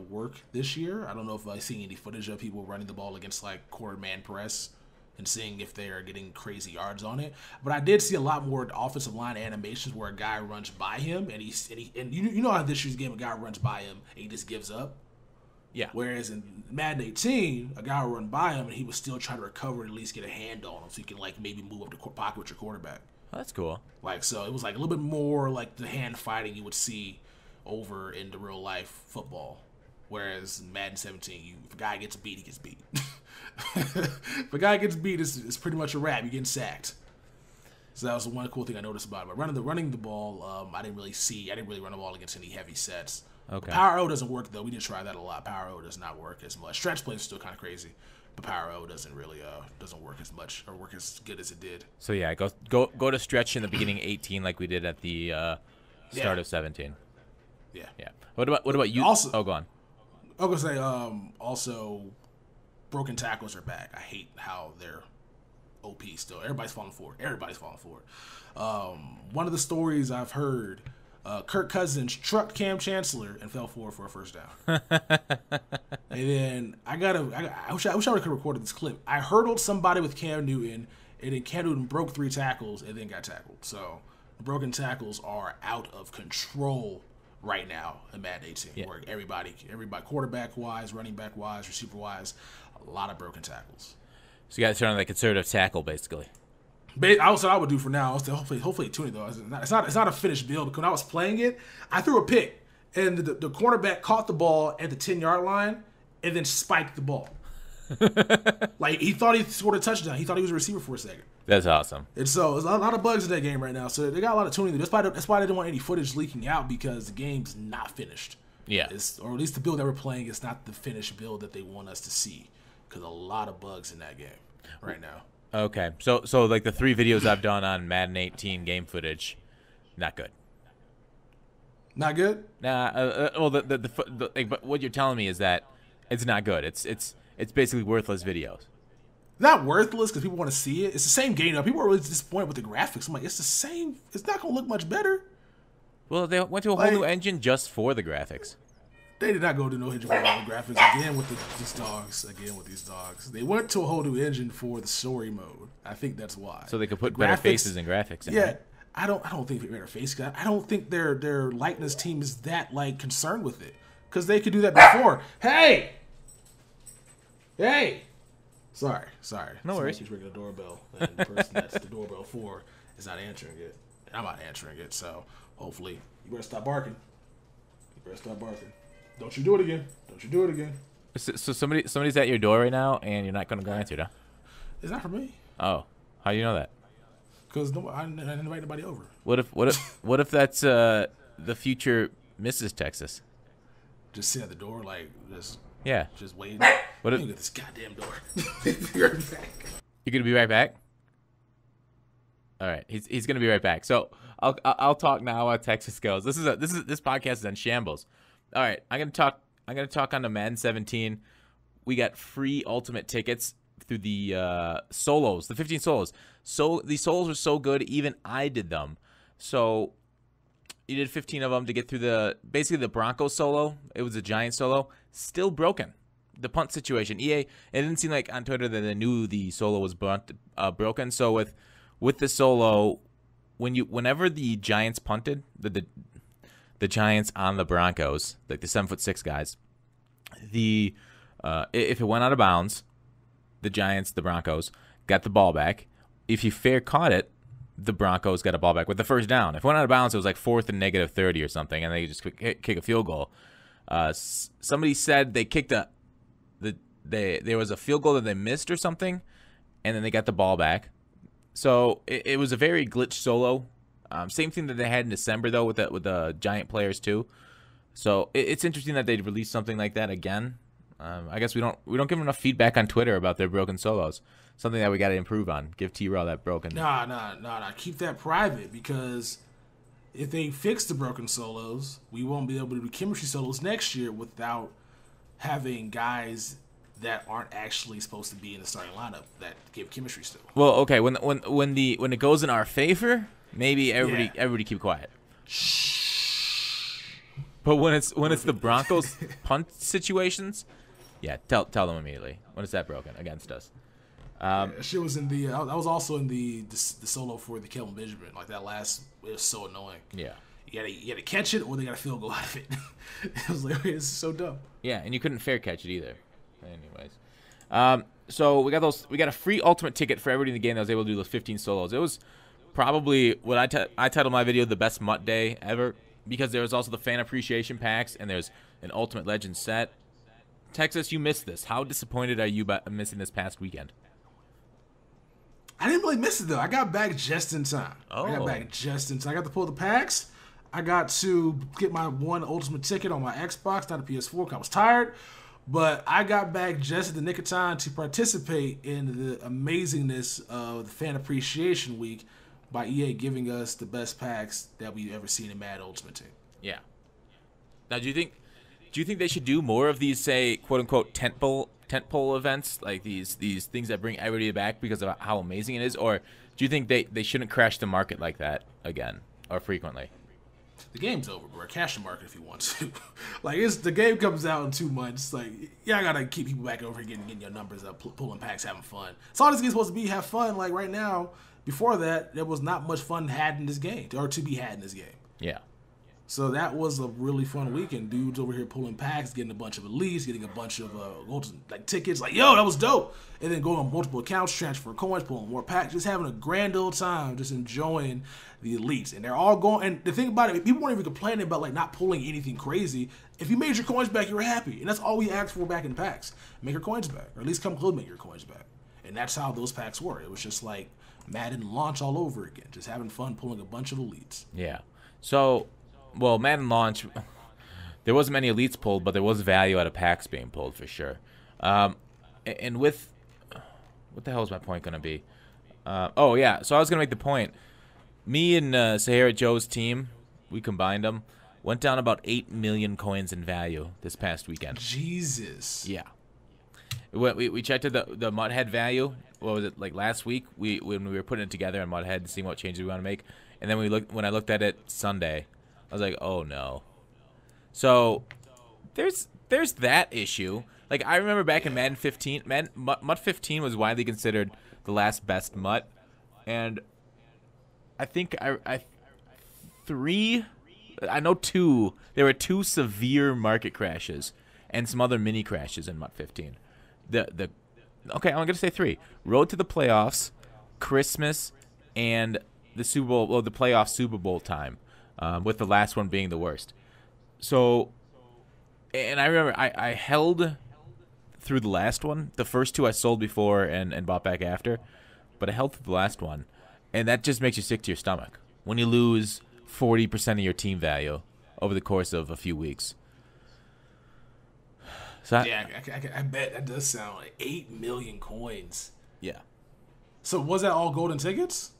S1: work this year. I don't know if I've seen any footage of people running the ball against like quarter man press and seeing if they are getting crazy yards on it. But I did see a lot more offensive line animations where a guy runs by him, and you know how this year's game a guy runs by him and he just gives up.
S2: Yeah.
S1: Whereas in Madden 18, a guy would run by him and he was still trying to recover and at least get a hand on him so you can like maybe move up the pocket with your quarterback.
S2: Oh, that's cool.
S1: Like, so it was like a little bit more like the hand fighting you would see over in the real life football. Whereas in Madden 17, if a guy gets beat, he gets beat. If a guy gets beat, it's pretty much a wrap. You're getting sacked. So that was the one cool thing I noticed about it. But running the ball, I didn't really run the ball against any heavy sets.
S2: Okay.
S1: Power O doesn't work though. We did try that a lot. Power O does not work as much. Stretch plays are still kind of crazy, but Power O doesn't really doesn't work as much or work as good as it did.
S2: So yeah, go to stretch in the beginning 18 like we did at the start of 17.
S1: Yeah.
S2: Yeah. What about you?
S1: Also,
S2: oh, go on.
S1: I was gonna say also broken tackles are back. I hate how they're OP still. Everybody's falling for it. One of the stories I've heard, Kirk Cousins trucked Cam Chancellor and fell forward for a first down. And then I wish I could have recorded this clip. I hurdled somebody with Cam Newton, and then Cam Newton broke 3 tackles and then got tackled. So broken tackles are out of control right now in Madden 18.
S2: Yeah.
S1: Where everybody quarterback wise, running back wise, receiver wise, a lot of broken tackles.
S2: So you got to turn on the conservative tackle, basically.
S1: What I would do for now. Hopefully tuning though. It's not a finished build. Because when I was playing it, I threw a pick, and the cornerback caught the ball at the 10-yard line, and then spiked the ball. Like he thought he scored a touchdown. He thought he was a receiver for a second.
S2: That's awesome.
S1: And so there's a lot of bugs in that game right now. So they got a lot of tuning. That's why they didn't want any footage leaking out, because the game's not finished.
S2: Yeah.
S1: Or at least the build that we're playing is not the finished build that they want us to see. Because a lot of bugs in that game right now.
S2: Okay, so like the 3 videos I've done on Madden 18 game footage, not good.
S1: Not good?
S2: Nah. Well, but what you're telling me is that it's not good. It's basically worthless videos.
S1: Not worthless because people want to see it. It's the same game now. People are really disappointed with the graphics. I'm like, it's the same. It's not gonna look much better.
S2: Well, they went to a whole new engine just for the graphics.
S1: They did not go to no engine for the graphics again with these dogs. They went to a whole new engine for the story mode. I think that's why.
S2: So they could put better faces and graphics in.
S1: Yeah,
S2: right?
S1: I don't think better faces. I don't think their likeness team is that concerned with it, because they could do that before. Hey. Sorry.
S2: No worries.
S1: Somebody's ringing the doorbell, and the person that's the doorbell for is not answering it. And I'm not answering it, so hopefully you better stop barking. Don't you do it again.
S2: So somebody's at your door right now, and you're not going to go answer it, huh?
S1: It's not for me.
S2: Oh, how do you know that?
S1: Because I didn't invite nobody over.
S2: What if that's the future Mrs. Texas?
S1: Just sit at the door, just waiting.
S2: What if
S1: get this goddamn door? Be right back.
S2: You're gonna be right back? All right, he's gonna be right back. So I'll talk now how Texas goes. This podcast is on shambles. All right, I'm gonna talk on the Madden 17. We got free ultimate tickets through the solos, the 15 solos. So these solos were so good, even I did them. So you did 15 of them to get through basically the Broncos solo. It was a Giant solo, still broken. The punt situation. EA, it didn't seem like on Twitter that they knew the solo was broken. So with the solo, whenever the Giants punted, the Giants on the Broncos, like the 7'6" guys, if it went out of bounds, the Broncos got the ball back. If you fair caught it, the Broncos got a ball back with the first down. If it went out of bounds, it was like 4th and -30 or something, and they just kick a field goal. Somebody said they kicked there was a field goal that they missed or something, and then they got the ball back. So it was a very glitched solo. Same thing that they had in December though with the Giant players too. So it's interesting that they released something like that again. I guess we don't give them enough feedback on Twitter about their broken solos. Something that we got to improve on. Give T-Raw that broken.
S1: Nah. Keep that private, because if they fix the broken solos, we won't be able to do chemistry solos next year without having guys that aren't actually supposed to be in the starting lineup that give chemistry still.
S2: Well, okay, when it goes in our favor, maybe everybody keep quiet.
S1: Shh.
S2: But when it's the Broncos punt situations, yeah, tell them immediately. When is that broken against us?
S1: Shit was in the. I was also in the solo for the Kelvin Benjamin. Like that last, it was so annoying.
S2: Yeah.
S1: You gotta catch it, or they got a field goal out of it. It was like, it's so dumb.
S2: Yeah, and you couldn't fair catch it either. Anyways, so we got a free ultimate ticket for everybody in the game that was able to do those 15 solos. It was probably what I titled my video the best MUT day ever, because there was also the fan appreciation packs and there's an ultimate legend set. Texas, you missed this. How disappointed are you by missing this past weekend?
S1: I didn't really miss it though. I got back just in time.
S2: Oh.
S1: I got back just in time. I got to pull the packs. I got to get my one ultimate ticket on my Xbox, not a PS4, because I was tired. But I got back just at the nick of time to participate in the amazingness of the Fan Appreciation Week by EA giving us the best packs that we've ever seen in Madden Ultimate Team.
S2: Yeah. Now, do you think they should do more of these, say, quote unquote tentpole events, like these things that bring everybody back because of how amazing it is, or do you think they shouldn't crash the market like that again or frequently?
S1: The game's over, bro. Cash the market if you want to. Like, the game comes out in 2 months. Like, I gotta keep people back over here getting your numbers up, pulling packs, having fun. It's all this game's supposed to be, have fun. Like, right now, before that, there was not much fun had in this game, or to be had in this game.
S2: Yeah.
S1: So that was a really fun weekend. Dudes over here pulling packs, getting a bunch of elites, getting a bunch of tickets. Like, yo, that was dope. And then going on multiple accounts, transferring coins, pulling more packs, just having a grand old time, just enjoying the elites. And they're all going. And the thing about it, people weren't even complaining about like not pulling anything crazy. If you made your coins back, you were happy, and that's all we asked for back in packs. Make your coins back, or at least come close, make your coins back. And that's how those packs were. It was just like Madden launch all over again, just having fun pulling a bunch of elites.
S2: Yeah. So. Well, Madden launch, there wasn't many elites pulled, but there was value out of packs being pulled for sure. And with, what the hell is my point going to be? Oh, yeah, so I was going to make the point. Me and Sahara Joe's team, we combined them, went down about 8 million coins in value this past weekend.
S1: Jesus.
S2: Yeah. We checked the Muthead value. What was it, like last week? When we were putting it together on Muthead, seeing what changes we want to make. And then when I looked at it Sunday, I was like, oh no. So there's that issue. Like I remember back in Madden 15, MUT 15 was widely considered the last best MUT, and I think I know two. There were 2 severe market crashes and some other mini crashes in MUT 15. Okay, I'm gonna say 3: Road to the Playoffs, Christmas, and the Super Bowl. Well, the playoff Super Bowl time. With the last one being the worst. So, and I remember I held through the last one. The first 2 I sold before and bought back after. But I held through the last one. And that just makes you sick to your stomach when you lose 40% of your team value over the course of a few weeks. So
S1: yeah, I bet that does sound like 8 million coins.
S2: Yeah.
S1: So was that all golden tickets?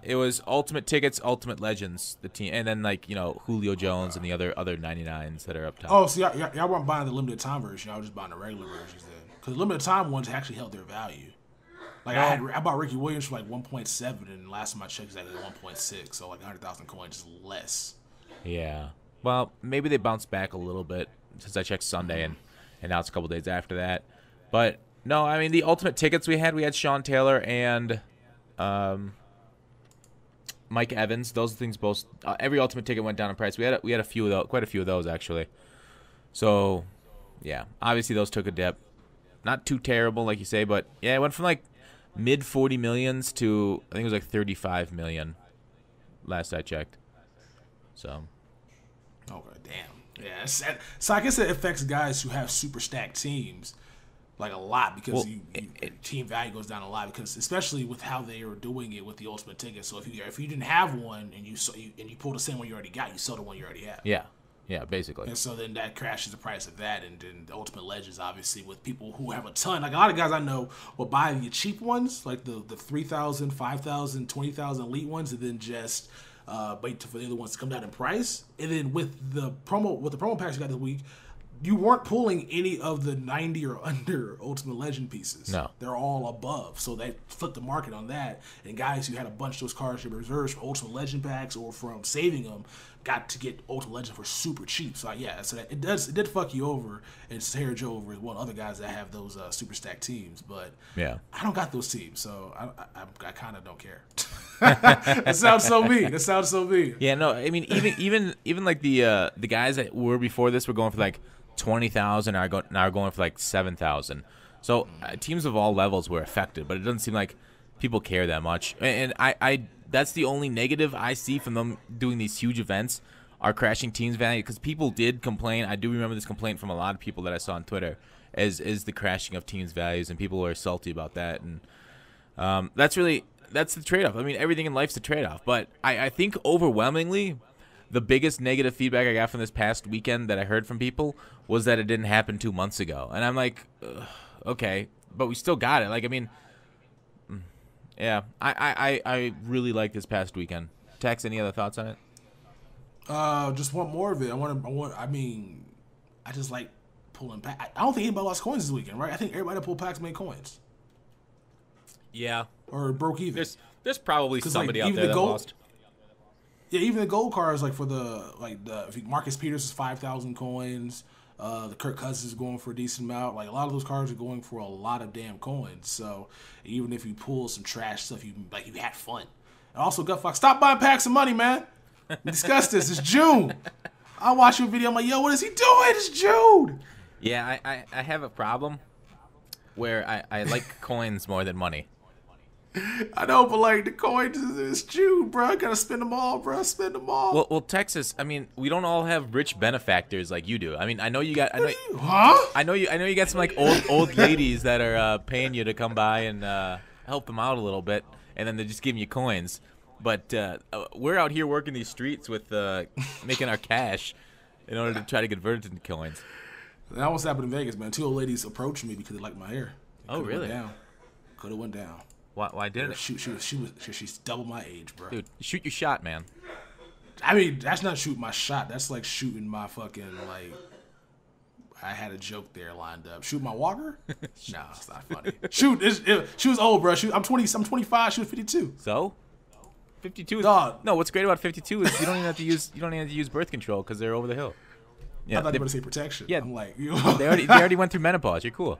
S2: It was Ultimate Tickets, Ultimate Legends, the team, and then like Julio Jones and the other 99s that are up top.
S1: Oh, so y'all weren't buying the limited time version. Y'all were just buying the regular versions then, because limited time ones actually held their value. Like I bought Ricky Williams for like 1.7, and last time I checked, it was like 1.6. So like 100,000 coins is less.
S2: Yeah. Well, maybe they bounced back a little bit since I checked Sunday, and now it's a couple days after that. But no, I mean the Ultimate Tickets we had Sean Taylor and Mike Evans. Those things both. Every Ultimate Ticket went down in price. We had a few of those, quite a few of those actually. So, yeah, obviously those took a dip. Not too terrible, like you say, but yeah, it went from like mid 40 millions to I think it was like 35 million last I checked. So.
S1: Okay, damn. Yeah, so I guess it affects guys who have super stacked teams. Like a lot, because team value goes down a lot, because especially with how they are doing it with the Ultimate Ticket. So if you didn't have one and you pull the same one you already got, you sell the one you already have.
S2: Yeah, basically.
S1: And so then that crashes the price of that, and then the Ultimate Legends, obviously, with people who have a ton. Like a lot of guys I know will buy the cheap ones, like the 3,000, 5,000, 20,000 elite ones, and then just wait for the other ones to come down in price. And then with the promo packs you got this week, you weren't pulling any of the 90 or under Ultimate Legend pieces.
S2: No.
S1: They're all above. So they flipped the market on that. And guys who had a bunch of those cards in reserves for Ultimate Legend packs or from saving them got to get Ultimate Legend for super cheap. So yeah, so it did fuck you over. And Sahara Joe over is one of the other guys that have those super stacked teams. But yeah, I don't got those teams, so I kind of don't care. That sounds so mean.
S2: Yeah, no, I mean even like the guys that were before this were going for like 20,000 now are going for like 7,000. So teams of all levels were affected, but it doesn't seem like people care that much. And I that's the only negative I see from them doing these huge events, are crashing teams value, because people did complain. I do remember this complaint from a lot of people that I saw on Twitter, is the crashing of teams values, and people were salty about that. And That's the trade-off. I mean, everything in life's a trade-off. But I think overwhelmingly, the biggest negative feedback I got from this past weekend that I heard from people was that it didn't happen 2 months ago. And I'm like, okay, but we still got it. Like, I mean, yeah, I really like this past weekend. Tex, any other thoughts on it?
S1: Just want more of it. I mean, I just like pulling packs. I don't think anybody lost coins this weekend, right? I think everybody that pulled packs made coins.
S2: Yeah.
S1: Or broke even.
S2: There's probably somebody out there that lost.
S1: Yeah, even the gold cards, like for Marcus Peters is 5,000 coins. The Kirk Cousins is going for a decent amount. Like, a lot of those cards are going for a lot of damn coins. So even if you pull some trash stuff, you had fun. And also, Gutfoxx, stop buying packs of money, man. We discussed this. It's June. I watch your video. I'm like, yo, what is he doing? It's June.
S2: Yeah, I have a problem where I like coins more than money.
S1: I know, but like the coins is June, bro. I gotta spend them all, bro. Spend them all.
S2: Well, Texas. I mean, we don't all have rich benefactors like you do. I mean, I know you got. I know you got some like old ladies that are paying you to come by and help them out a little bit, and then they're just giving you coins. But we're out here working these streets with making our cash in order to try to convert it into coins.
S1: That almost happened in Vegas, man. 2 old ladies approached me because they liked my hair.
S2: Oh, really?
S1: Could have went down.
S2: Why didn't it?
S1: She's double my age, bro.
S2: Dude, shoot your shot, man.
S1: I mean, that's not shooting my shot. That's like shooting my fucking, like, I had a joke there lined up. Shoot my walker? Nah, it's not funny. She was old, bro. I'm 25. She was 52.
S2: So? 52 is
S1: Dog.
S2: No, what's great about 52 is you don't even have to use birth control because they're over the hill.
S1: Yeah, I thought you were going to say protection.
S2: Yeah,
S1: I'm like,
S2: they already went through menopause. You're cool.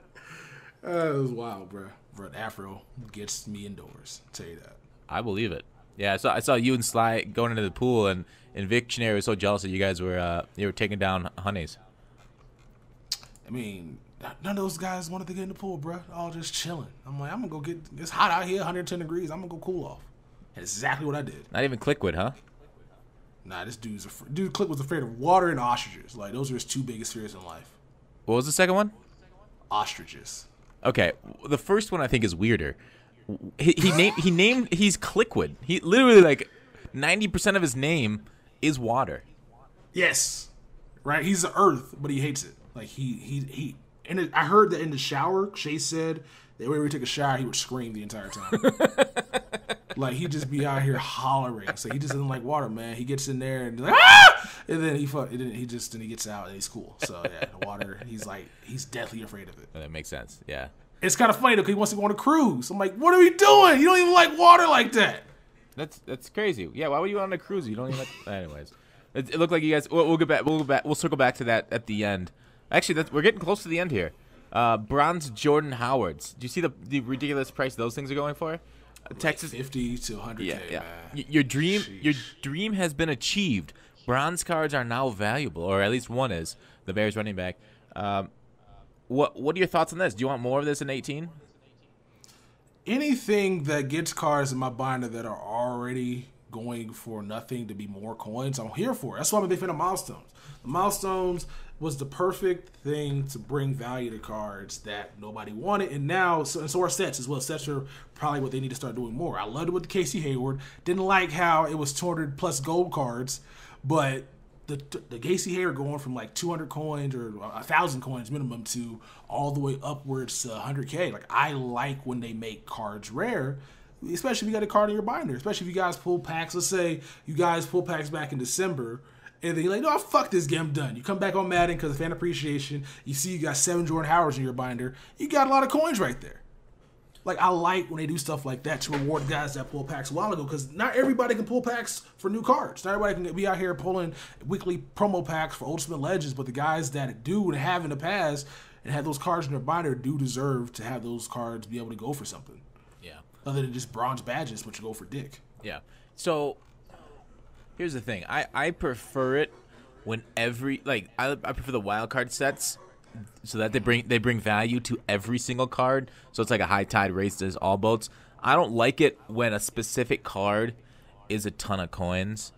S1: It was wild, bro. But Afro gets me indoors. I'll tell you that.
S2: I believe it. Yeah, I saw you and Sly going into the pool, and Vic Chenary was so jealous that you guys were taking down honeys.
S1: I mean, none of those guys wanted to get in the pool, bro. All just chilling. I'm like, I'm gonna go get. It's hot out here, 110 degrees. I'm gonna go cool off. That's exactly what I did.
S2: Not even Clickwood, huh?
S1: Nah, this dude Click was afraid of water and ostriches. Like, those are his 2 biggest fears in life.
S2: What was the second one?
S1: Ostriches.
S2: Okay, the first one I think is weirder. He's Clickwood. He literally, like, 90% of his name is water.
S1: Yes, right. He's the earth, but he hates it. Like he. And I heard that in the shower, Chase said that whenever he took a shower, he would scream the entire time. Like, he'd just be out here hollering. So he just doesn't like water, man. He gets in there and like, ah! And then he gets out and he's cool. So yeah, the water. He's deathly afraid of it.
S2: That makes sense. Yeah.
S1: It's kind of funny though, because he wants to go on a cruise. I'm like, what are we doing? You don't even like water like that.
S2: That's crazy. Yeah. Why would you on a cruise? You don't even like. Anyways, it looked like you guys. We'll go back. We'll circle back to that at the end. Actually, we're getting close to the end here. Bronze Jordan Howards. Do you see the ridiculous price those things are going for? Texas,
S1: 50 to 100K.
S2: Yeah.
S1: Man.
S2: Your dream has been achieved. Bronze cards are now valuable, or at least one is. The Bears running back. What are your thoughts on this? Do you want more of this in 18?
S1: Anything that gets cards in my binder that are already going for nothing to be more coins, I'm here for it. That's why I'm a big fan of milestones. The milestones was the perfect thing to bring value to cards that nobody wanted, and now so are sets as well. Sets are probably what they need to start doing more. I loved it with the Casey Hayward. Didn't like how it was 200 plus gold cards, but the Casey Hayward going from like 200 coins or 1,000 coins minimum to all the way upwards to 100K. Like, I like when they make cards rare, especially if you got a card in your binder. Especially if you guys pull packs. Let's say you guys pull packs back in December. And then you're like, no, fuck this game, I'm done. You come back on Madden because of fan appreciation. You see you got 7 Jordan Howards in your binder. You got a lot of coins right there. Like, I like when they do stuff like that to reward guys that pull packs a while ago, because not everybody can pull packs for new cards. Not everybody can be out here pulling weekly promo packs for Ultimate Legends, but the guys that do and have in the past and have those cards in their binder do deserve to have those cards be able to go for something.
S2: Yeah.
S1: Other than just bronze badges, which go for dick.
S2: Yeah. So here's the thing. I prefer it when I prefer the wild card sets so that they bring value to every single card. So it's like a high tide raises all boats. I don't like it when a specific card is a ton of coins.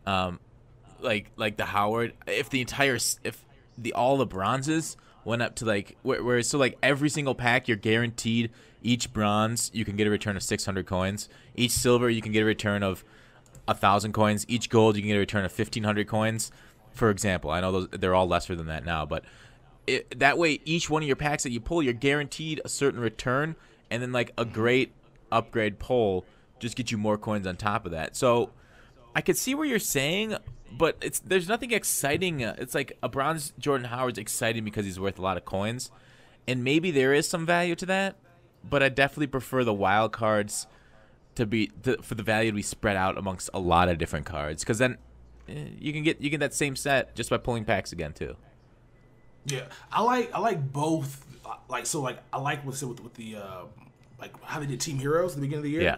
S2: Like the Howard, if all the bronzes went up to like where so like every single pack you're guaranteed Each bronze, you can get a return of 600 coins. Each silver, you can get a return of 1,000 coins. Each gold, you can get a return of 1,500 coins. For example, I know they're all lesser than that now, but that way, each one of your packs that you pull, you're guaranteed a certain return, and then like a great upgrade pull just gets you more coins on top of that. So I could see what you're saying, but there's nothing exciting. It's like a bronze Jordan Howard's exciting because he's worth a lot of coins, and maybe there is some value to that, but I definitely prefer the wild cards for the value to be spread out amongst a lot of different cards, because then you can get that same set just by pulling packs again too.
S1: Yeah, I like both. I like what's with the like how they did Team Heroes at the beginning of the year.
S2: Yeah.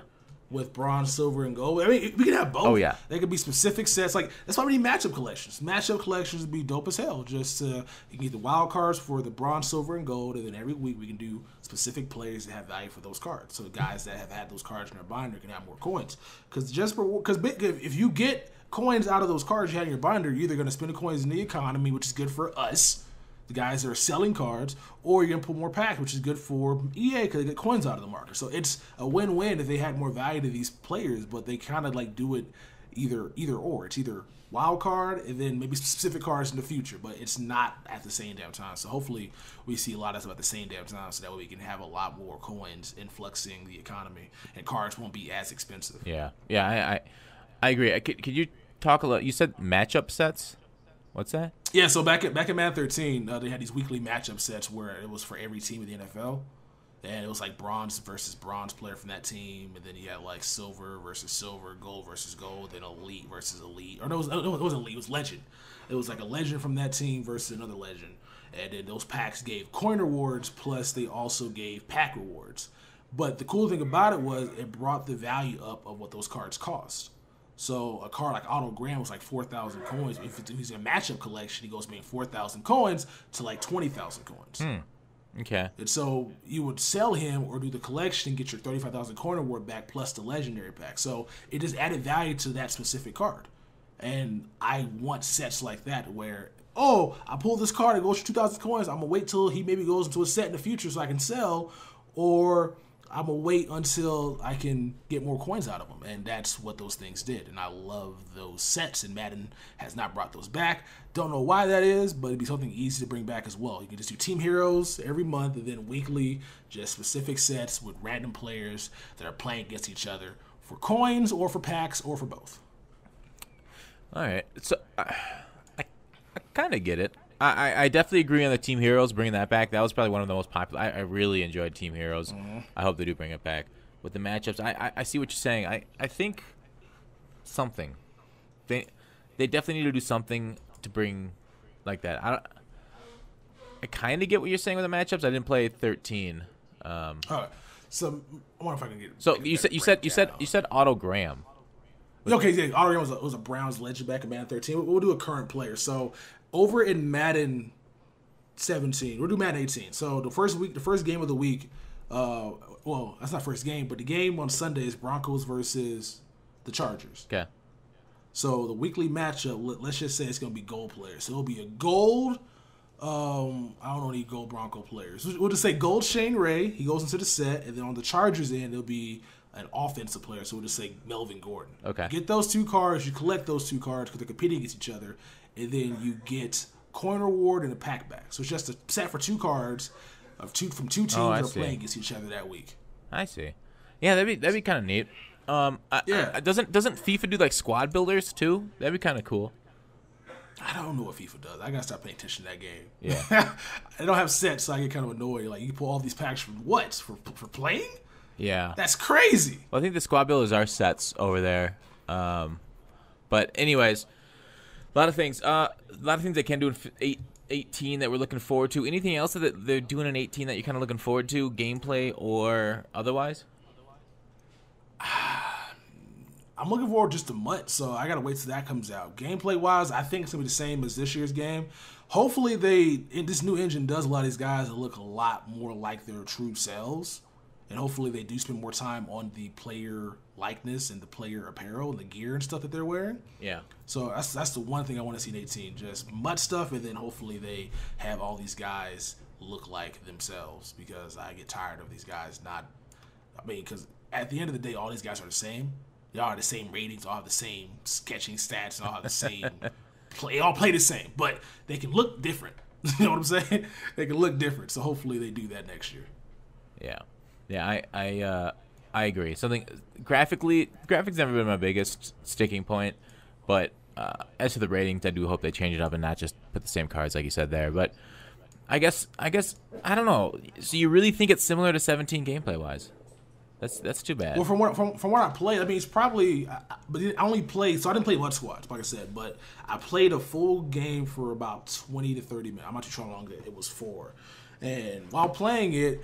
S1: With bronze, silver, and gold. I mean, we can have both.
S2: Oh, yeah.
S1: They could be specific sets. Like, that's why we need matchup collections. Matchup collections would be dope as hell. Just you can get the wild cards for the bronze, silver, and gold, and then every week we can do specific players that have value for those cards. So guys that have had those cards in their binder can have more coins. Because if you get coins out of those cards you had in your binder, you're either going to spend the coins in the economy, which is good for us, the guys that are selling cards, or you're going to put more packs, which is good for EA because they get coins out of the market. So it's a win-win if they had more value to these players, but they kind of like do it either or. It's either wild card and then maybe specific cards in the future, but it's not at the same damn time. So hopefully we see a lot of stuff at the same damn time so that way we can have a lot more coins influxing the economy and cards won't be as expensive.
S2: Yeah, I agree. Could you talk a lot? You said matchup sets. What's that?
S1: Yeah, so back in Madden 13, they had these weekly matchup sets where it was for every team in the NFL. And it was like bronze versus bronze player from that team. And then you had like silver versus silver, gold versus gold, then elite versus elite. Or no, it wasn't elite, it was legend. It was like a legend from that team versus another legend. And then those packs gave coin rewards, plus they also gave pack rewards. But the cool thing about it was it brought the value up of what those cards cost. So a card like Otto Graham was like 4,000 coins. If he's a matchup collection, he goes from being 4,000 coins to like 20,000 coins.
S2: Okay.
S1: And so you would sell him or do the collection and get your 35,000 coin reward back plus the legendary pack. So it just added value to that specific card. And I want sets like that where, I pull this card, it goes for 2,000 coins. I'm going to wait till he maybe goes into a set in the future so I can sell, or I'm going to wait until I can get more coins out of them. And that's what those things did. And I love those sets, and Madden has not brought those back. Don't know why that is, but it'd be something easy to bring back as well. You can just do Team Heroes every month, and then weekly, just specific sets with random players that are playing against each other for coins or for packs or for both.
S2: All right. So I kind of get it. I definitely agree on the Team Heroes, bringing that back. That was probably one of the most popular. I really enjoyed Team Heroes. I hope they do bring it back. With the matchups, I see what you're saying. I think something. They definitely need to do something to bring like that. I kind of get what you're saying with the matchups. I didn't play 13.
S1: All right. So I wonder if I can get.
S2: So you said Otto Graham.
S1: Okay, yeah, Otto Graham was a Browns legend back in Madden 13. We'll do a current player. So over in Madden 17, we'll do Madden 18. So the first game of the week, well, that's not first game, but the game on Sunday is Broncos versus the Chargers.
S2: Okay.
S1: So the weekly matchup, let's just say it's going to be gold players. So it'll be a gold, I don't need gold Bronco players. We'll just say gold Shane Ray. He goes into the set. And then on the Chargers end, it'll be an offensive player. So we'll just say Melvin Gordon.
S2: Okay.
S1: Get those two cards. You collect those two cards because they're competing against each other. And then you get coin reward and a pack back. So it's just a set for two cards from two teams that are playing against each other that week.
S2: I see. Yeah, that'd be kind of neat. Doesn't FIFA do like squad builders too? That'd be kind of cool.
S1: I don't know what FIFA does. I gotta stop paying attention to that game.
S2: Yeah.
S1: I don't have sets, so I get kind of annoyed. Like, you can pull all these packs for what? For playing?
S2: Yeah.
S1: That's crazy.
S2: Well, I think the squad builders are sets over there. But anyways, a lot of things they can do in 18 that we're looking forward to. Anything else that they're doing in 18 that you're kind of looking forward to, gameplay or otherwise?
S1: I'm looking forward just to MUT, so I gotta wait till that comes out. Gameplay wise, I think it's gonna be the same as this year's game. Hopefully, this new engine does allow these guys to look a lot more like their true selves, and hopefully they do spend more time on the player likeness and the player apparel and the gear and stuff that they're wearing.
S2: Yeah.
S1: So that's the one thing I want to see in 18, just MUT stuff, and then hopefully they have all these guys look like themselves, because I get tired of these guys not. I mean, because at the end of the day, all these guys are the same. They all have the same ratings, all have the same sketching stats, and all have the same play. All play the same, but they can look different. You know what I'm saying? They can look different. So hopefully they do that next year.
S2: Yeah. I agree. Something graphics never been my biggest sticking point, but as for the ratings, I do hope they change it up and not just put the same cards like you said there. But I guess I don't know. So you really think it's similar to 17 gameplay wise? That's too bad.
S1: Well, from what I played, I mean, it's probably. But I only played, so I didn't play MUT squads, like I said. But I played a full game for about 20 to 30 minutes. I'm not too sure how long it was for. And while playing it,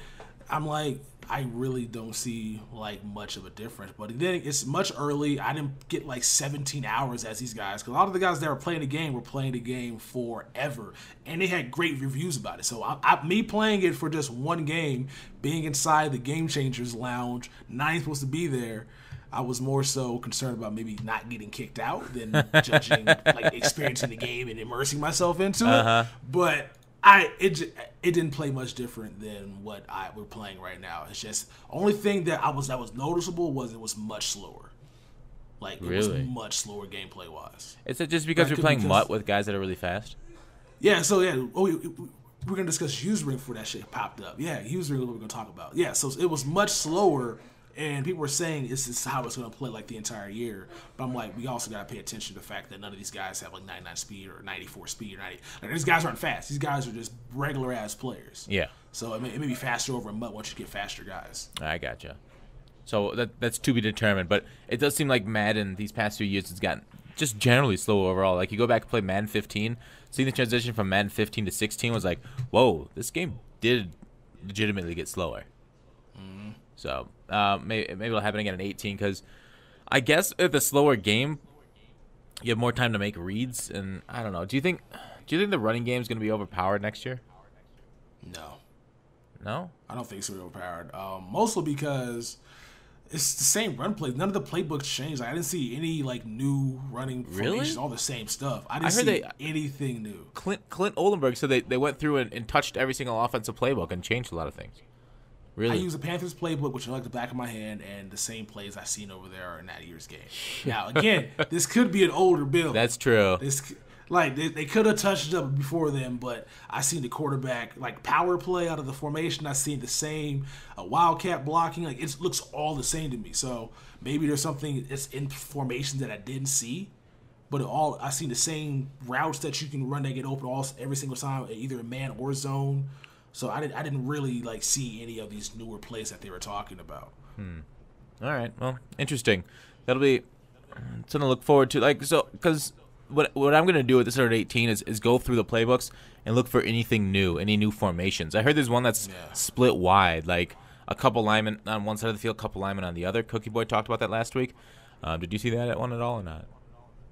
S1: I'm like, I really don't see like much of a difference. But then it's much early. I didn't get like 17 hours as these guys, because a lot of the guys that were playing the game forever, and they had great reviews about it. So me playing it for just one game, being inside the Game Changers lounge, not even supposed to be there, I was more so concerned about maybe not getting kicked out than judging, like experiencing the game and immersing myself into it. But it didn't play much different than what we're playing right now. It's just only thing that was noticeable was it was much slower. Like it was much slower gameplay wise.
S2: Is it just because you're playing MUT with guys that are really fast?
S1: Yeah. So yeah, we're gonna discuss usering before that shit popped up. Yeah, usering what we're gonna talk about. Yeah, so it was much slower. And people were saying this is how it's going to play like the entire year. But I'm like, we also got to pay attention to the fact that none of these guys have like 99 speed or 94 speed or 90. Like, these guys aren't fast. These guys are just regular ass players.
S2: Yeah.
S1: So it may be faster over in MUT once you get faster guys.
S2: I gotcha. So that's to be determined. But it does seem like Madden these past few years has gotten just generally slow overall. Like you go back and play Madden 15, seeing the transition from Madden 15 to 16 was like, whoa, this game did legitimately get slower. So maybe it'll happen again in 18, because I guess with a slower game, you have more time to make reads. And I don't know. Do you think the running game is going to be overpowered next year? No, I
S1: don't think it's going to be overpowered. Mostly because it's the same run play. None of the playbooks changed. Like, I didn't see any like new running formations. All the same stuff. I didn't see anything new.
S2: Clint Oldenburg said they went through and touched every single offensive playbook and changed a lot of things. Really?
S1: I use the Panthers playbook, which is like the back of my hand, and the same plays I've seen over there are in that year's game. Now, again, this could be an older build.
S2: That's true.
S1: They could have touched it up before then, but I seen the quarterback like power play out of the formation. I seen the same wildcat blocking. Like it looks all the same to me. So maybe there's something that's in formation that I didn't see, but I seen the same routes that you can run that get open every single time, either in man or zone. So I didn't really like see any of these newer plays that they were talking about.
S2: All right, well, interesting. That'll be something to look forward to. Like because what I'm gonna do at the start of 18 is go through the playbooks and look for anything new, any new formations. I heard there's one that's split wide, like a couple linemen on one side of the field, a couple linemen on the other. Cookie Boy talked about that last week. Did you see that one at all or not?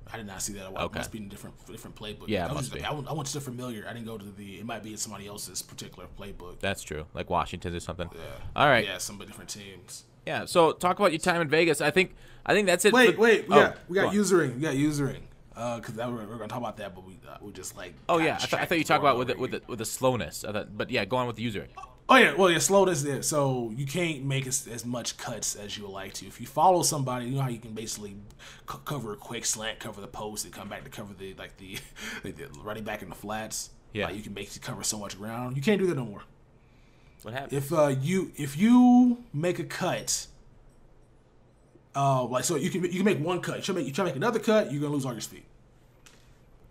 S1: I did not see that. It must be in a different playbook.
S2: Yeah, it must be.
S1: I went to familiar. I didn't go to it might be in somebody else's particular playbook.
S2: That's true. Like Washington's or something.
S1: Yeah.
S2: All right.
S1: Yeah, some different teams.
S2: Yeah, so talk about your time in Vegas. I think that's it.
S1: Wait. We got usering. We got usering. Because we're going to talk about that, but we just like.
S2: Oh, yeah. I thought you talked about with the slowness. But yeah, go on with the usering.
S1: Oh, yeah. Well, yeah, slowness there. So you can't make as much cuts as you would like to. If you follow somebody, you know how you can basically cover a quick slant, cover the post, and come back to cover the running back in the flats.
S2: Yeah.
S1: Like you can basically cover so much ground. You can't do that no more.
S2: What happens?
S1: If you make a cut, so you can make one cut. You try to make another cut, you're gonna lose all your speed.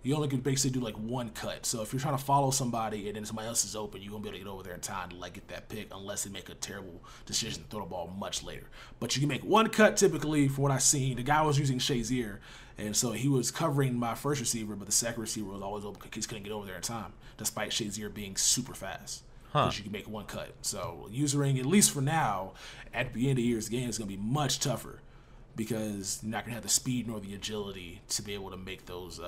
S1: You only can basically do like one cut. So if you're trying to follow somebody and then somebody else is open, you won't be able to get over there in time to like get that pick unless they make a terrible decision to throw the ball much later. But you can make one cut typically. From what I've seen, the guy was using Shazier, and so he was covering my first receiver, but the second receiver was always open because he couldn't get over there in time, despite Shazier being super fast. Because you can make one cut. So usering, at least for now, at the end of the year's game is going to be much tougher because you're not going to have the speed nor the agility to be able to make those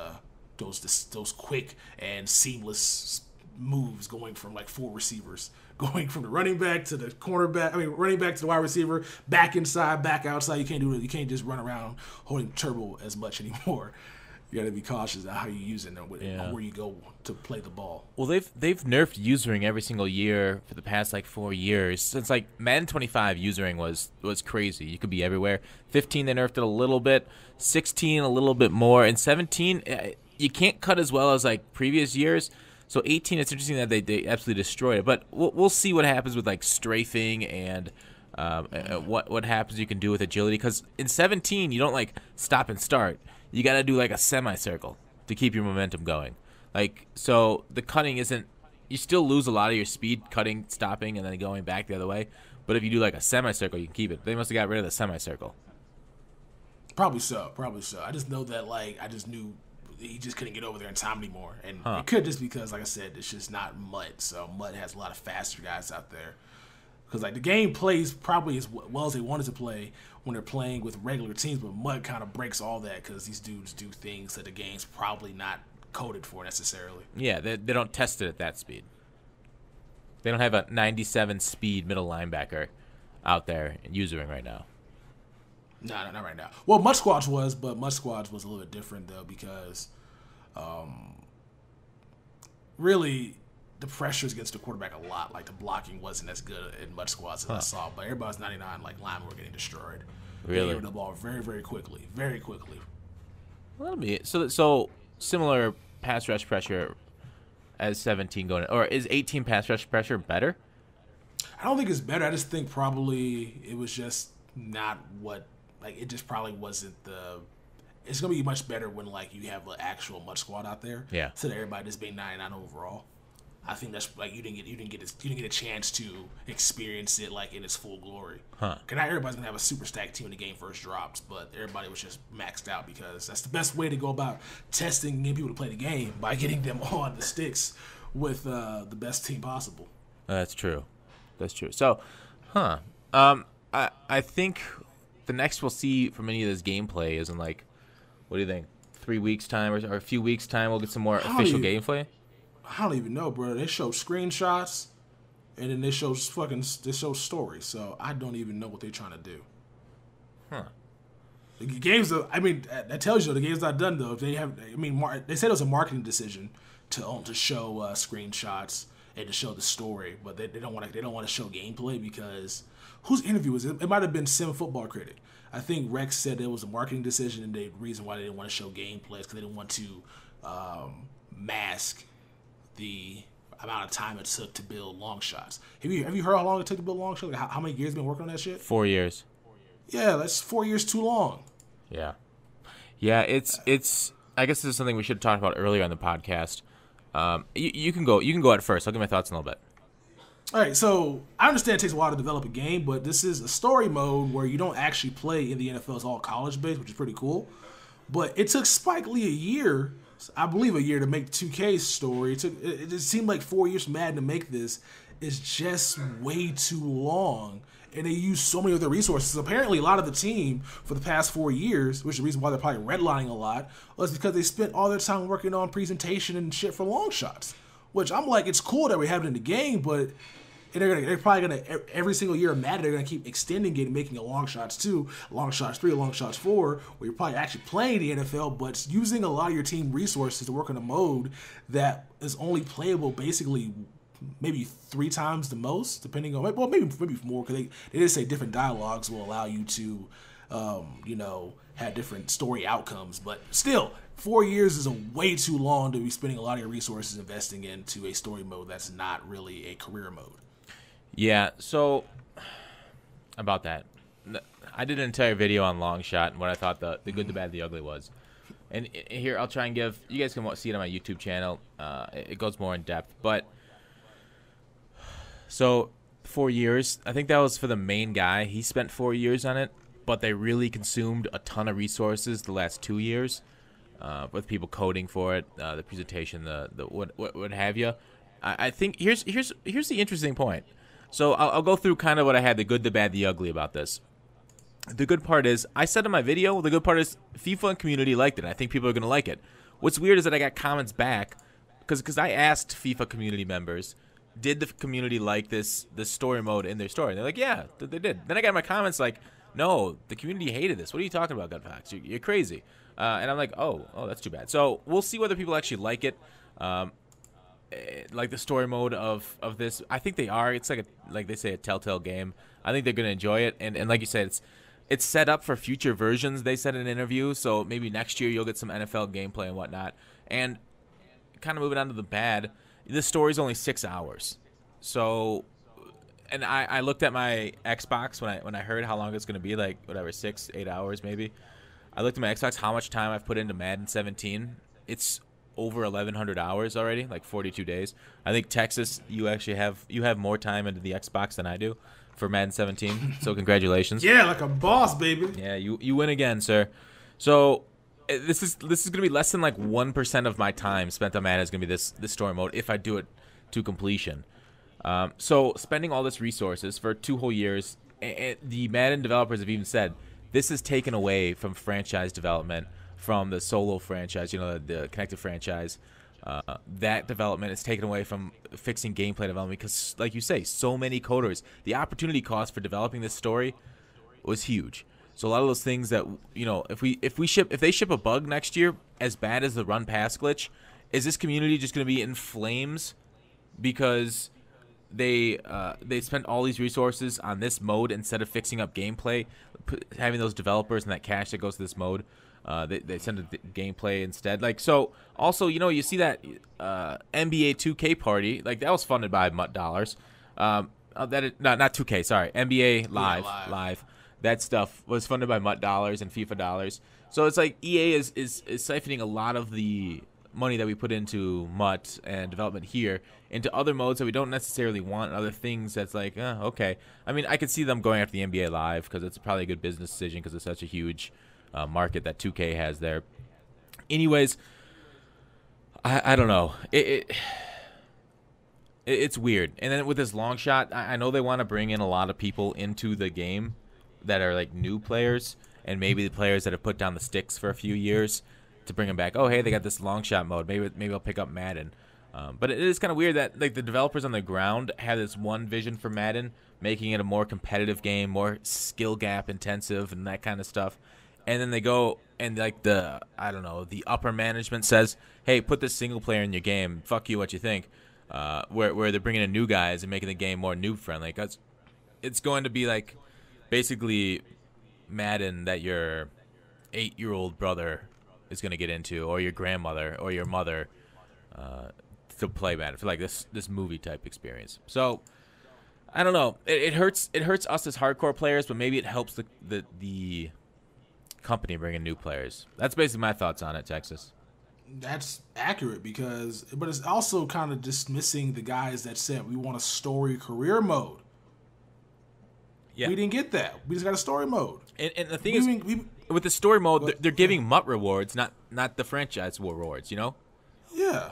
S1: quick and seamless moves going from like four receivers, going from the running back to the cornerback. I mean, running back to the wide receiver, back inside, back outside. You can't do it. You can't just run around holding turbo as much anymore. You got to be cautious of how you use it and where you go to play the ball.
S2: Well, they've nerfed usering every single year for the past like 4 years. Since like Madden 25, usering was crazy. You could be everywhere. 15, they nerfed it a little bit. 16, a little bit more. And 17, you can't cut as well as like previous years. So 18, it's interesting that they absolutely destroyed it. But we'll see what happens with like strafing and what happens you can do with agility. Because in 17, you don't like stop and start. You got to do like a semicircle to keep your momentum going. Like, so the cutting isn't, you still lose a lot of your speed cutting, stopping, and then going back the other way. But if you do like a semicircle, you can keep it. They must have got rid of the semicircle.
S1: Probably so. I just know that, like, I just knew he just couldn't get over there in time anymore. And it could just because, like I said, it's just not MUT. So MUT has a lot of faster guys out there. Because, like, the game plays probably as well as they wanted to play when they're playing with regular teams, but MUT kind of breaks all that because these dudes do things that the game's probably not coded for necessarily.
S2: Yeah, they don't test it at that speed. They don't have a 97 speed middle linebacker out there using right now.
S1: No, not right now. Well, MUT Squads was, but MUT Squads was a little bit different, though, because really the pressures against the quarterback a lot. Like, the blocking wasn't as good in MUT Squads as I saw, but everybody's 99, like, linemen were getting destroyed.
S2: Really?
S1: They gave the ball very, very quickly. Very quickly.
S2: Well, so similar pass rush pressure as 17 going, or is 18 pass rush pressure better?
S1: I don't think it's better. I just think probably it was just not what, like, it just probably wasn't the. It's gonna be much better when, like, you have an actual MUT Squad out there.
S2: Yeah.
S1: Instead of everybody just being 99 overall. I think that's like you didn't get a chance to experience it like in its full glory. Cause not everybody's gonna have a super stacked team when the game first drops, but everybody was just maxed out because that's the best way to go about testing and getting people to play the game by getting them on the sticks with the best team possible.
S2: That's true. So, I think the next we'll see from any of this gameplay is in like, what do you think? 3 weeks time or a few weeks time we'll get some more official gameplay.
S1: I don't even know, bro. They show screenshots, and then they show stories. So I don't even know what they're trying to do. The games, I mean, that tells you the game's not done though. If they have, I mean, they said it was a marketing decision to show screenshots and to show the story, but they don't want to show gameplay because whose interview was it? It might have been Sim Football Critic. I think Rex said it was a marketing decision, and the reason why they didn't want to show gameplay is because they didn't want to mask the amount of time it took to build Longshots. Have you heard how long it took to build Longshots? Like how many years been working on that shit?
S2: 4 years.
S1: Yeah, that's 4 years too long.
S2: Yeah. It's. I guess this is something we should have talked about earlier on the podcast. You can go at first. I'll give my thoughts in a little bit.
S1: All right, so I understand it takes a while to develop a game, but this is a story mode where you don't actually play in the NFL. It's all college based, which is pretty cool. But it took Spike Lee a year to make 2K's story. It just seemed like 4 years from Madden to make this is just way too long. And they use so many of their resources. Apparently, a lot of the team for the past 4 years, which is the reason why they're probably redlining a lot, was because they spent all their time working on presentation and shit for Longshots. Which I'm like, it's cool that we have it in the game, but they're probably gonna every single year of Madden they're gonna keep extending it and making a Longshots 2, Longshots 3, Longshots 4, where you're probably actually playing the NFL, but using a lot of your team resources to work on a mode that is only playable basically maybe 3 times the most, depending on maybe more because they did say different dialogues will allow you to have different story outcomes, but still 4 years is a way too long to be spending a lot of your resources investing into a story mode that's not really a career mode.
S2: Yeah, so about that, I did an entire video on Longshot and what I thought the good, the bad, the ugly was. And here I'll try and give you guys can see it on my YouTube channel. It goes more in depth, but so 4 years. I think that was for the main guy. He spent 4 years on it, but they really consumed a ton of resources the last 2 years with people coding for it, the presentation, the what have you. I think here's the interesting point. So I'll go through kind of what I had, the good, the bad, the ugly about this. The good part is, I said in my video, the good part is FIFA and community liked it. I think people are going to like it. What's weird is that I got comments back, because I asked FIFA community members, did the community like this story mode in their story? And they're like, yeah, they did. Then I got my comments like, no, the community hated this. What are you talking about, Gutfoxx? You're crazy. And I'm like, oh, that's too bad. So we'll see whether people actually like it. Like the story mode of this. I think they are. It's like they say, a telltale game. I think they're going to enjoy it. And like you said, it's set up for future versions, they said in an interview. So maybe next year you'll get some NFL gameplay and whatnot. And kind of moving on to the bad, this story's only 6 hours. So, and I looked at my Xbox when I heard how long it's going to be, like whatever, 6-8 hours maybe. I looked at my Xbox, how much time I've put into Madden 17. It's over 1,100 hours already, like 42 days. I think Texas, you have more time into the Xbox than I do for Madden 17. So congratulations.
S1: Yeah, like a boss, baby.
S2: Yeah, you win again, sir. So this is gonna be less than like 1% of my time spent on Madden is gonna be this story mode if I do it to completion. So spending all this resources for 2 whole years, the Madden developers have even said this is taken away from franchise development, from the solo franchise, the connected franchise. That development is taken away from fixing gameplay development because, like you say, so many coders. The opportunity cost for developing this story was huge. So a lot of those things that if they ship a bug next year as bad as the run pass glitch, is this community just going to be in flames because they spent all these resources on this mode instead of fixing up gameplay, having those developers and that cash that goes to this mode? They send a gameplay instead. Like, so also, you see that NBA 2K party, like that was funded by MUT dollars. Not 2K, sorry, NBA Live. That stuff was funded by MUT dollars and FIFA dollars. So it's like EA is siphoning a lot of the money that we put into MUT and development here into other modes that we don't necessarily want, other things that's like, okay. I mean, I could see them going after the NBA Live because it's probably a good business decision because it's such a huge market that 2K has there. Anyways, I don't know. It's weird. And then with this long shot, I know they want to bring in a lot of people into the game that are like new players and maybe the players that have put down the sticks for a few years to bring them back. Oh, hey, they got this long shot mode. Maybe I'll pick up Madden. But it is kind of weird that like the developers on the ground have this one vision for Madden, making it a more competitive game, more skill gap intensive and that kind of stuff. And then they go and like the upper management says, hey, put this single player in your game. Fuck you, what you think? Where they're bringing in new guys and making the game more noob friendly. Cause it's going to be like basically Madden that your 8-year-old brother is going to get into, or your grandmother or your mother to play Madden for like this movie type experience. So I don't know. It hurts us as hardcore players, but maybe it helps the company bringing new players. That's basically my thoughts on it, Texas.
S1: That's accurate but it's also kind of dismissing the guys that said we want a story career mode. Yeah. We didn't get that. We just got a story mode.
S2: And the thing is, with the story mode, they're giving MUT rewards, not the franchise rewards.
S1: Yeah.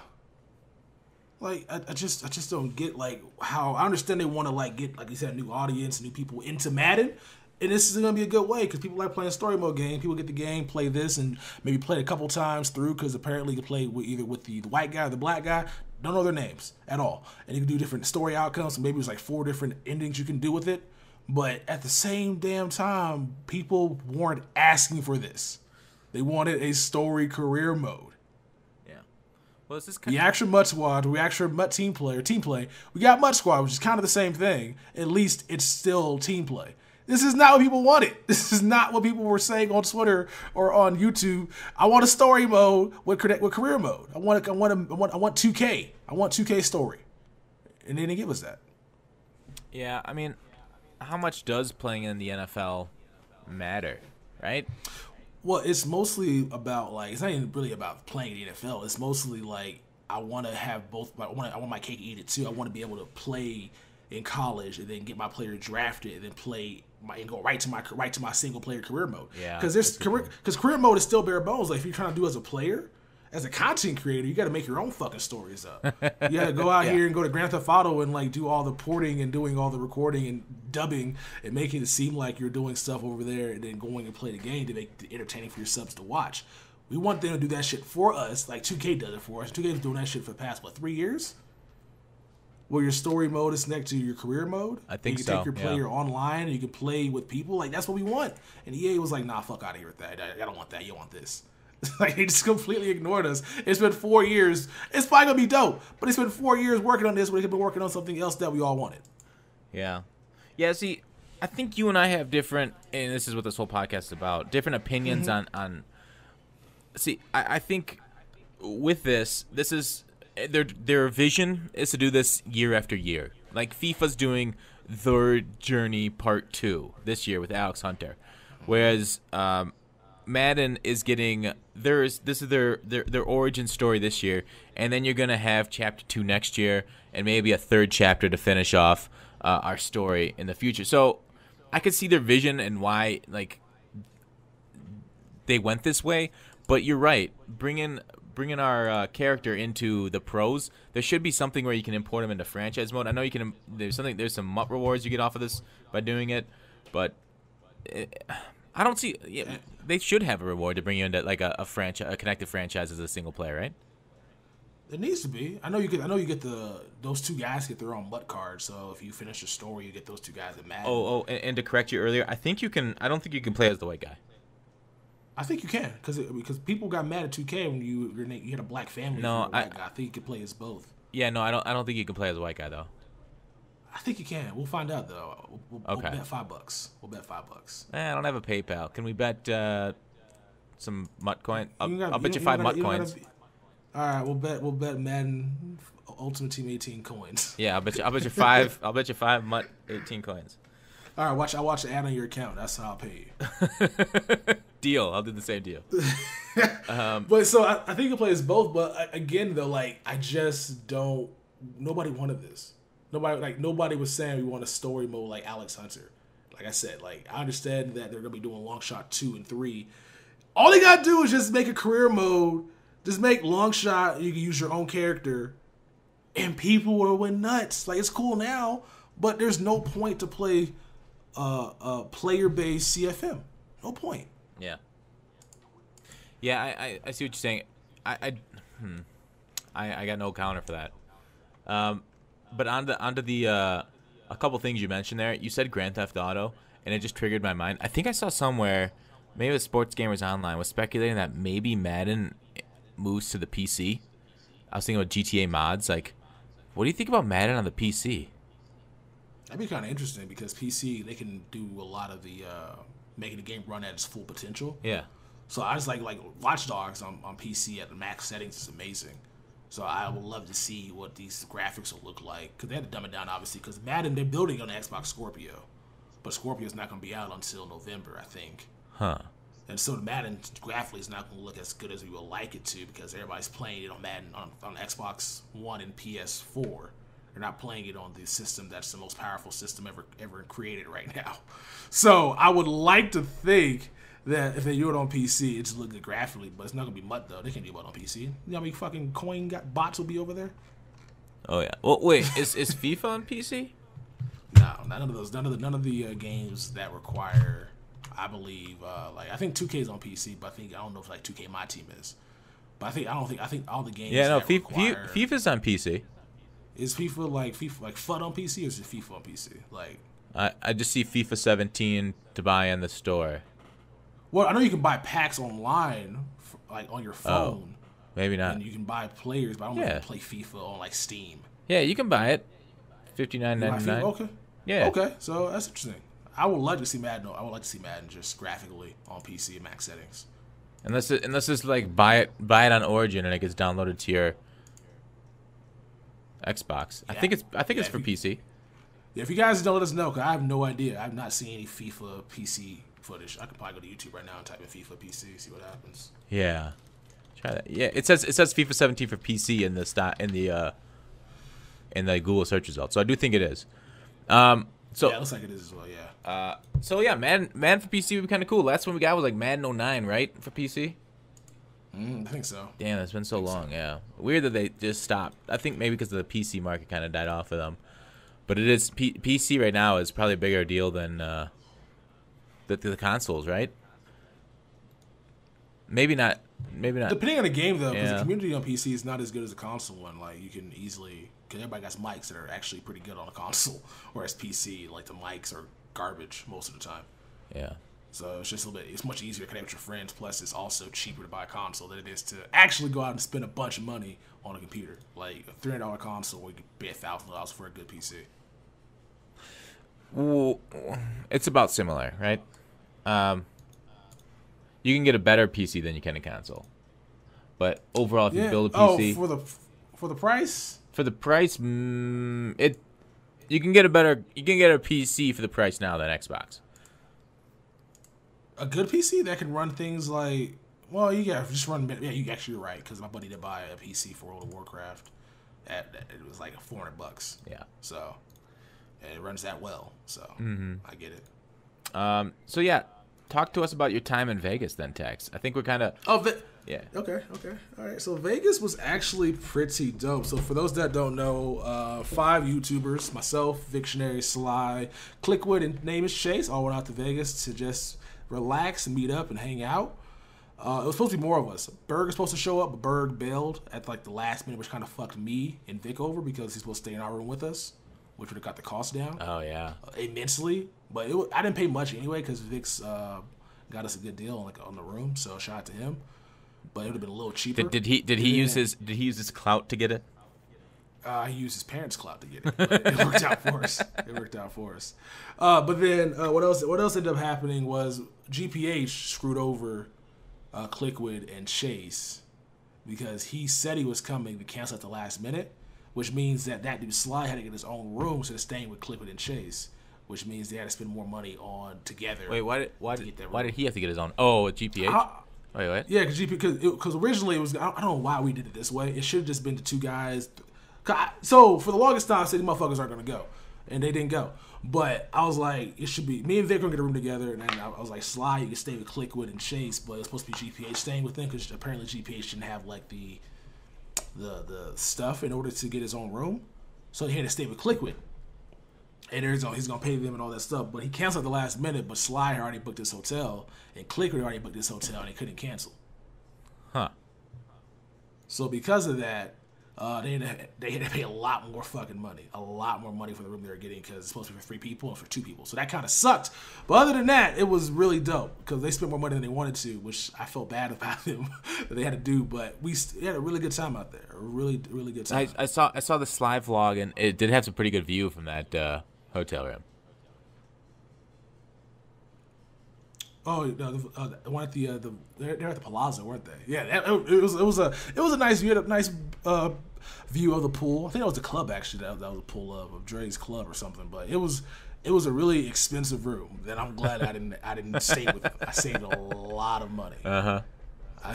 S1: Like I just don't get like how I understand they want to like get, like you said, a new audience, new people into Madden. And this is going to be a good way because people like playing story mode game. People get the game, play this, and maybe play it a couple times through because apparently you play either with the white guy or the black guy. Don't know their names at all. And you can do different story outcomes. So maybe it's like 4 different endings you can do with it. But at the same damn time, people weren't asking for this. They wanted a story career mode.
S2: Yeah. Well, it's this
S1: the actual MUT squad, we actual MUT team play. We got MUT squad, which is kind of the same thing. At least it's still team play. This is not what people wanted. This is not what people were saying on Twitter or on YouTube. I want a story mode with career mode. I want 2K. I want 2K story, and they didn't give us that.
S2: Yeah, I mean, how much does playing in the NFL matter, right?
S1: Well, it's mostly about like it's not even really about playing in the NFL. It's mostly like I want to have both. I want my cake and eat it too. I want to be able to play in college and then get my player drafted and then play and go right to my single player career mode.
S2: Yeah,
S1: because career mode is still bare bones. Like if you're trying to do as a player, as a content creator, you got to make your own fucking stories up. You got to go out here and go to Grand Theft Auto and like do all the porting and doing all the recording and dubbing and making it seem like you're doing stuff over there and then going and play the game to make it entertaining for your subs to watch. We want them to do that shit for us, like 2K does it for us. 2K was doing that shit for the past 3 years. where your story mode is next to your career mode.
S2: I think
S1: you
S2: so.
S1: can take your player online and you can play with people. Like, that's what we want. And EA was like, nah, fuck out of here with that. I don't want that. You want this. Like, they just completely ignored us. It's been 4 years. It's probably going to be dope. But it's been 4 years working on this when they could be working on something else that we all wanted.
S2: Yeah. Yeah, see, I think you and I have different, and this is what this whole podcast is about, different opinions on see, I think with this is their vision is to do this year after year. Like FIFA's doing their Journey Part 2 this year with Alex Hunter, whereas Madden is getting this is their origin story this year, and then you're gonna have Chapter 2 next year, and maybe a third chapter to finish off our story in the future. So I could see their vision and why like they went this way. But you're right, bringing our character into the pros, there should be something where you can import him into franchise mode. I know you can. There's some MUT rewards you get off of this by doing it, but I don't see. Yeah, they should have a reward to bring you into like a franchise, a connected franchise as a single player, right?
S1: It needs to be. I know you get those two guys get their own MUT card. So if you finish your story, you get those two guys in Madden.
S2: And to correct you earlier, I think you can. I don't think you can play as the white guy.
S1: I think you can because people got mad at 2K when you had a black family. No, I think you can play as both.
S2: Yeah, no, I don't think you can play as a white guy though.
S1: I think you can. We'll find out though. We'll bet $5. We'll bet $5.
S2: I don't have a PayPal. Can we bet some MUT coin? I'll bet you 5 MUT coins.
S1: All right, we'll bet Madden Ultimate Team 18 coins.
S2: Yeah, I'll bet you 5. I'll bet you 5 MUT 18 coins.
S1: All right, I'll watch the ad on your account. That's how I'll pay you.
S2: Deal. I'll do the same deal.
S1: But so I think you can play as both. But again, though, like I just don't. Nobody wanted this. Nobody was saying we want a story mode like Alex Hunter. Like I said, like I understand that they're gonna be doing Longshot 2 and 3. All they gotta do is just make a career mode. Just make Longshot. You can use your own character, and people will win nuts. Like it's cool now, but there's no point to play player-based CFM. No point.
S2: Yeah. Yeah, I see what you're saying. I got no counter for that. But onto the a couple things you mentioned there. You said Grand Theft Auto, and it just triggered my mind. I think I saw somewhere, maybe the Sports Gamers Online was speculating that maybe Madden moves to the PC. I was thinking about GTA mods. Like, what do you think about Madden on the PC?
S1: That'd be kind of interesting because PC, they can do a lot of the making the game run at its full potential.
S2: Yeah.
S1: So I just like Watch Dogs on PC at the max settings is amazing. So I would love to see what these graphics will look like because they had to dumb it down obviously because Madden, they're building on the Xbox Scorpio, but Scorpio's not going to be out until November, I think.
S2: Huh.
S1: And so the Madden graphically is not going to look as good as we would like it to because everybody's playing it on Madden on Xbox One and PS4. They're not playing it on the system that's the most powerful system ever created right now. So I would like to think that if they do it on PC, it's look good graphically, but it's not gonna be MUT though. They can't do it on PC. You know how many fucking coin bots will be over there?
S2: Oh yeah. Well, wait, is FIFA on PC?
S1: No, none of those. None of the games that require. I believe I think 2K is on PC, but I don't know if like 2K My Team is. But I think all the games.
S2: Yeah, no, FIFA's on PC.
S1: Is FIFA like FUT on PC or is it FIFA on PC? Like
S2: I just see FIFA 17 to buy in the store.
S1: Well, I know you can buy packs online, like on your phone.
S2: Oh, maybe not.
S1: And you can buy players, but I don't know if you can play FIFA on like Steam.
S2: Yeah, you can buy it. $59.99.
S1: Okay.
S2: Yeah.
S1: Okay, so that's interesting. I would like to see Madden. I would like to see Madden just graphically on PC max settings.
S2: Unless it's like buy it on Origin and it gets downloaded to your Xbox. Yeah. I think it's for PC.
S1: Yeah, if you guys don't let us know, because I have no idea. I've not seen any FIFA PC footage. I could probably go to YouTube right now and type in FIFA PC, see what happens.
S2: Yeah, try that. Yeah, it says FIFA 17 for PC in the Google search results. So I do think it is.
S1: So yeah, it looks like it is as well. Yeah.
S2: So yeah, Madden for PC would be kind of cool. Last one we got was like Madden 09, right, for PC.
S1: I think so.
S2: Damn, it's been so long. So. Yeah, weird that they just stopped. I think maybe because the PC market kind of died off of them. But it is PC right now is probably a bigger deal than the consoles, right? Maybe not. Maybe not.
S1: Depending on the game, though, because the community on PC is not as good as a console one. Like, you can easily... Because everybody got mics that are actually pretty good on a console. Whereas PC, like, the mics are garbage most of the time.
S2: Yeah.
S1: So it's just a little bit... It's much easier to connect with your friends. Plus, it's also cheaper to buy a console than it is to actually go out and spend a bunch of money on a computer. Like, a $300 console where you could pay $1,000 for a good PC.
S2: Well, it's about similar, right? You can get a better PC than you can a console. But overall, if you build a PC...
S1: For the price?
S2: For the price, you can get a PC for the price now than Xbox.
S1: A good PC that can run things like... Well, you got just run... Yeah, you're right, because my buddy did buy a PC for World of Warcraft. It was like $400.
S2: Yeah.
S1: So, and it runs that well. So, I get it.
S2: So, yeah. Talk to us about your time in Vegas then, Tex. I think we're kind of... Yeah.
S1: Okay. All right. So Vegas was actually pretty dope. So for those that don't know, 5 YouTubers, myself, Victionary, Sly, Clickwood, and name is Chase, all went out to Vegas to just relax and meet up and hang out. It was supposed to be more of us. Berg was supposed to show up, but Berg bailed at like the last minute, which kind of fucked me and Vic over because he's supposed to stay in our room with us, which would have got the cost down.
S2: Oh, yeah.
S1: Immensely. But I didn't pay much anyway because Vic's got us a good deal on the room, so shout out to him. But it would have been a little cheaper.
S2: Did he use his clout to get it?
S1: He used his parents' clout to get it. But it worked out for us. But then what else ended up happening was GPH screwed over Clickwood and Chase because he said he was coming to cancel at the last minute, which means that dude Sly had to get his own room instead of staying with Clickwood and Chase, which means they had to spend more money on together.
S2: Wait, why did he have to get his own? Oh, GPH. Wait, what?
S1: Yeah, because originally it was, I don't know why we did it this way. It should have just been the 2 guys. So for the longest time, I said these motherfuckers aren't going to go. And they didn't go. But I was like, it should be, me and Vic are going to get a room together. And then I was like, Sly, you can stay with Clickwood and Chase. But it's supposed to be GPH staying with them because apparently GPH didn't have like the stuff in order to get his own room. So he had to stay with Clickwood. And he's going to pay them and all that stuff. But he canceled at the last minute. But Sly had already booked his hotel. And Clickwood already booked his hotel. And they couldn't cancel.
S2: Huh.
S1: So because of that, they had to pay a lot more fucking money. A lot more money for the room they were getting because it's supposed to be for 3 people and for 2 people. So that kind of sucked. But other than that, it was really dope because they spent more money than they wanted to, which I felt bad about them that they had to do. But we had a really good time out there. A really, really good time.
S2: I saw the Sly vlog, and it did have some pretty good view from that hotel room.
S1: Oh no, the one at they're at the Palazzo, weren't they? Yeah, it was a nice view. A nice view of the pool. I think that was the club actually. That was a pool of Dre's club or something. But it was a really expensive room. And I'm glad I didn't stay with them. I saved a lot of money. I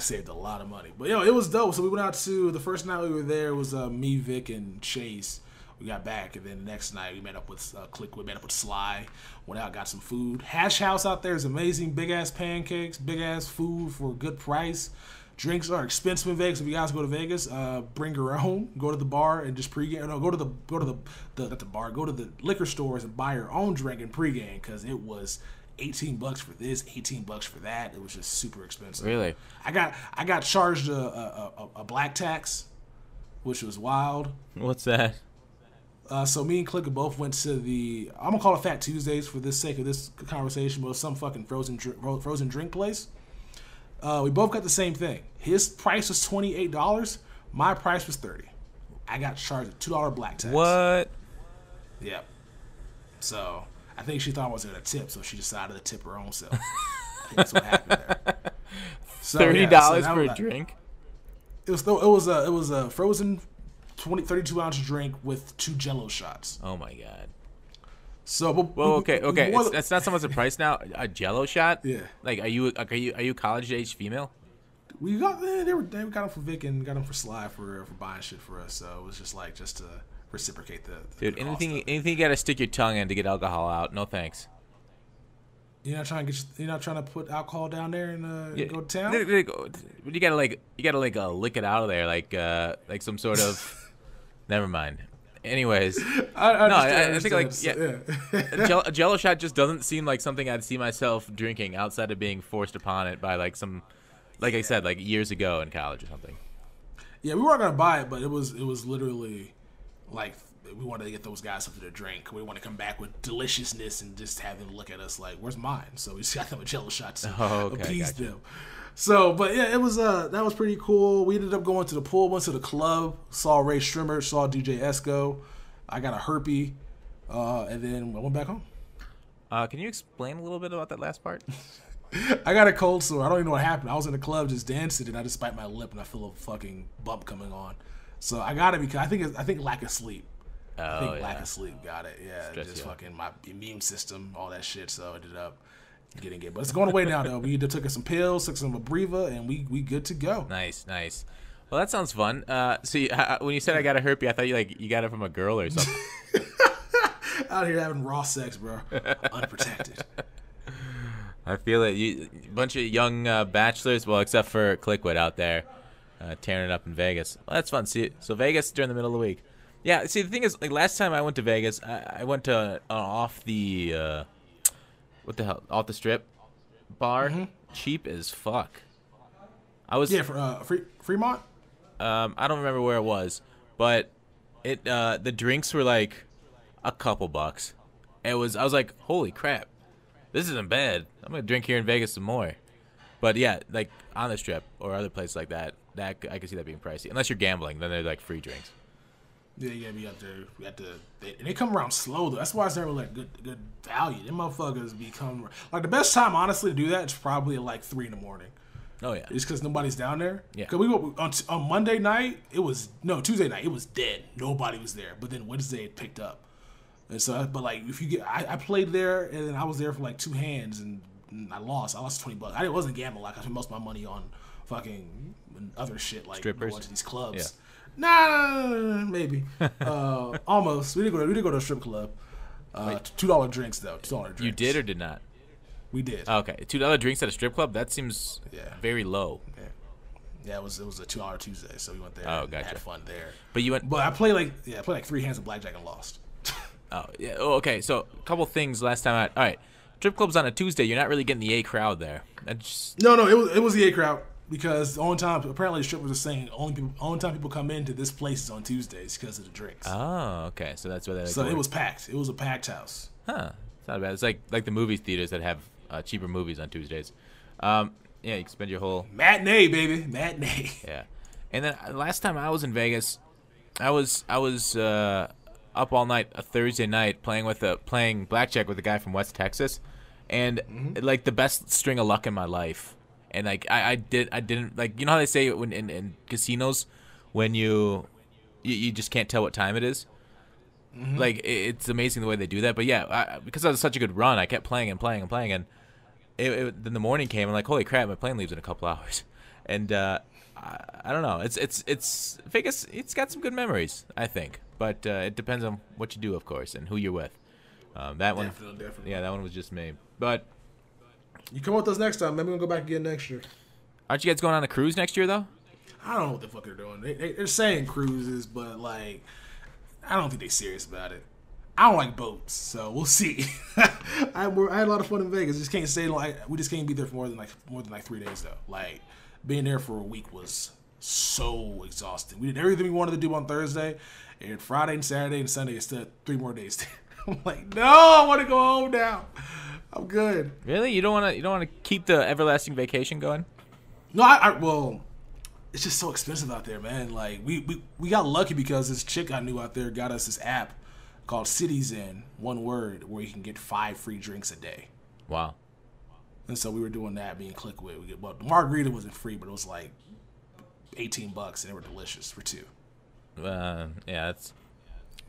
S1: saved a lot of money. But it was dope. So we went out to the first night we were there. It was me, Vic, and Chase. We got back, and then the next night we met up with Clickwood, met up with Sly, went out, got some food. Hash House out there is amazing. Big-ass pancakes, big-ass food for a good price. Drinks are expensive in Vegas. If you guys go to Vegas, bring your own. Go to the bar and just pregame. No, go to the bar. Go to the liquor stores and buy your own drink and pregame because it was $18 for this, $18 for that. It was just super expensive.
S2: Really?
S1: I got charged a black tax, which was wild.
S2: What's that?
S1: So me and Clicker both went to I'm gonna call it Fat Tuesdays for the sake of this conversation, but it was some fucking frozen drink place. We both got the same thing. His price was $28. My price was $30. I got charged a $2 black tax.
S2: What?
S1: Yep. So I think she thought I was gonna tip, so she decided to tip her own self. I think that's what happened there. So,
S2: $30 for a drink?
S1: It was a frozen 32-ounce drink with 2 Jello shots.
S2: Oh my god.
S1: So,
S2: okay. That's not so much the price now. A Jello shot.
S1: Yeah.
S2: Like, are you college age female?
S1: We got they got them for Vic and got them for Sly for buying shit for us. So it was just to reciprocate the
S2: dude.
S1: The
S2: anything you got to stick your tongue in to get alcohol out. No thanks.
S1: You're not trying to put alcohol down there and go to town.
S2: You gotta lick it out of there like some sort of. Never mind. Anyways, I think a Jello shot just doesn't seem like something I'd see myself drinking outside of being forced upon it by like some like I said, like years ago in college or something.
S1: Yeah, we weren't gonna buy it, but it was literally like we wanted to get those guys something to drink. We want to come back with deliciousness and just have them look at us like, "Where's mine?" So we just got them a Jello shot to appease them. So, but yeah, it was that was pretty cool. We ended up going to the pool, went to the club, saw Ray Strimmer, saw DJ Esco. I got a herpy, and then I went back home.
S2: Can you explain a little bit about that last part?
S1: I got a cold sore. I don't even know what happened. I was in the club just dancing, and I just bite my lip, and I feel a fucking bump coming on. So I got it because I think lack of sleep. Lack of sleep got it. Yeah, just fucking my immune system, all that shit. So I ended up getting it, but it's going away now though. We took some pills, took some Abreva, and we good to go.
S2: Nice. Well, that sounds fun. So when you said I got a herpy, I thought you got it from a girl or something.
S1: Out here having raw sex, bro, unprotected.
S2: I feel it. A bunch of young bachelors, well, except for Clickwood out there, tearing it up in Vegas. Well, that's fun. See, so Vegas during the middle of the week. Yeah. See, the thing is, like last time I went to Vegas, I went to off the what the hell, off the strip bar, cheap as fuck. I was
S1: for Fremont.
S2: I don't remember where it was, but the drinks were like a couple bucks. I was like, holy crap, this isn't bad. I'm gonna drink here in Vegas some more. But yeah, like on the strip or other places like that I can see that being pricey. Unless you're gambling, then they're like free drinks.
S1: Yeah, you gotta be out there. And they come around slow though. That's why it's never like good value. Them motherfuckers become like the best time, honestly, to do that is probably at like 3 a.m.
S2: Oh yeah,
S1: it's because nobody's down there.
S2: Yeah,
S1: because we on Monday night. Tuesday night. It was dead. Nobody was there. But then Wednesday it picked up. And so, but like if you get, I played there and then I was there for like 2 hands and I lost. I lost $20. I wasn't gambling. Like I spent most of my money on fucking other shit like
S2: strippers,
S1: going to these clubs.
S2: Yeah.
S1: Nah, maybe. Almost. We did go to a strip club. $2 drinks though. $2 drinks.
S2: You did or did not?
S1: We did.
S2: Okay, $2 drinks at a strip club. That seems very low.
S1: Yeah, it was a $2 Tuesday, so we went there.
S2: Oh, gotcha.
S1: Had fun there.
S2: But you went.
S1: But I played like 3 hands of blackjack and lost.
S2: Oh yeah. Oh, okay. So a couple things last time out. All right, strip clubs on a Tuesday. You're not really getting the A crowd there.
S1: No, it was the A crowd. Because the only time, apparently the strippers are saying, only time people come into this place is on Tuesdays because of the drinks.
S2: Oh, okay. So that's where they.
S1: So it was packed. It was a packed house.
S2: Huh. It's not bad. It's like the movie theaters that have cheaper movies on Tuesdays. Yeah, you can spend your whole
S1: matinee, baby, matinee.
S2: Yeah, and then last time I was in Vegas, I was up all night a Thursday night playing blackjack with a guy from West Texas, and like the best string of luck in my life. And like I didn't like, you know how they say when in casinos when you just can't tell what time it is. Like it's amazing the way they do that. But yeah, because I was such a good run, I kept playing and then the morning came and like, holy crap, my plane leaves in a couple hours. And I don't know, it's Vegas. It's got some good memories, I think, but it depends on what you do, of course, and who you're with. That one, definitely. Yeah, that one was just me, but.
S1: You come with us next time. Maybe we'll go back again next year.
S2: Aren't you guys going on a cruise next year, though?
S1: I don't know what the fuck they're doing. They're saying cruises, but, like, I don't think they're serious about it. I don't like boats, so we'll see. I had a lot of fun in Vegas. Just can't say, like, we just can't be there for more than 3 days, though. Like, being there for a week was so exhausting. We did everything we wanted to do on Thursday, and Friday and Saturday and Sunday, instead 3 more days there. I'm like, no, I want to go home now. I'm good.
S2: Really? You don't want to keep the everlasting vacation going?
S1: No, well, it's just so expensive out there, man. Like we got lucky because this chick I knew out there got us this app called Cities In, one word, where you can get 5 free drinks a day.
S2: Wow.
S1: And so we were doing that, being click with. Well, the margarita wasn't free, but it was like $18, and they were delicious for 2.
S2: Yeah, it's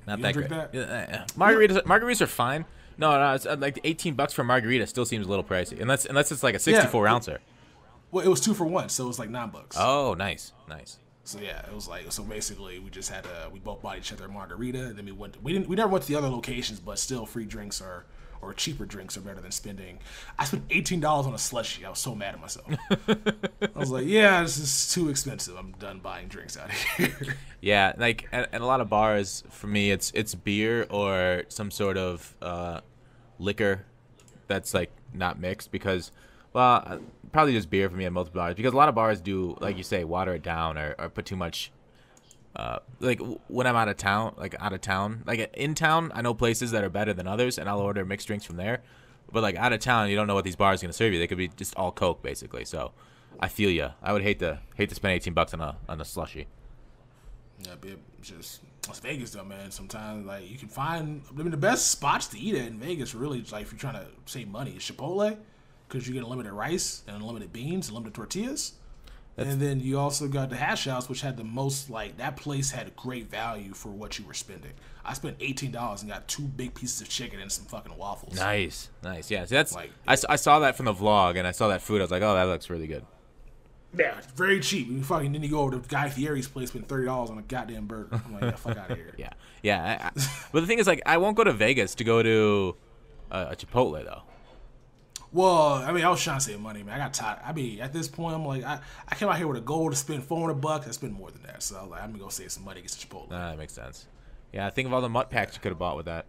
S2: not
S1: you
S2: that
S1: drink
S2: great.
S1: That?
S2: Margaritas are fine. No, it's like $18 for a margarita still seems a little pricey, unless it's like a 64 ouncer.
S1: Well, it was 2 for 1, so it was like $9.
S2: Oh, nice.
S1: So yeah, it was like, so basically we just had we both bought each other a margarita, and then we never went to the other locations, but still free drinks or cheaper drinks are better than spending. I spent $18 on a slushie. I was so mad at myself. I was like, yeah, this is too expensive. I'm done buying drinks out here.
S2: Yeah, like at a lot of bars, for me, it's beer or some sort of liquor that's like not mixed, because, well, probably just beer for me at multiple bars, because a lot of bars do, like you say, water it down or put too much. Like when I'm out of town, like in town, I know places that are better than others, and I'll order mixed drinks from there. But like out of town, you don't know what these bars are gonna serve you. They could be just all Coke, basically. So I feel you. I would hate to spend $18 on a slushie.
S1: Yeah, just Las Vegas though, man. Sometimes like you can find. I mean, the best spots to eat at in Vegas really, like if you're trying to save money, is Chipotle, because you get unlimited rice and unlimited beans, unlimited tortillas. And then you also got the Hash House, which had the most, like, that place had great value for what you were spending. I spent $18 and got 2 big pieces of chicken and some fucking waffles.
S2: Nice. Yeah, so that's, like, I saw that from the vlog, and I saw that food. I was like, oh, that looks really good.
S1: Yeah, it's very cheap. Then you go over to Guy Fieri's place, spend $30 on a goddamn burger. I'm like, yeah, fuck out of here.
S2: Yeah. But the thing is, like, I won't go to Vegas to go to a Chipotle, though.
S1: Well, I mean, I was trying to save money, man. I got tired. I mean, at this point, I'm like, I came out here with a goal to spend $400. I spend more than that, so I was like, I'm gonna go save some money, get some Chipotle.
S2: That makes sense. Yeah, think of all the Mutt packs you could have bought with that.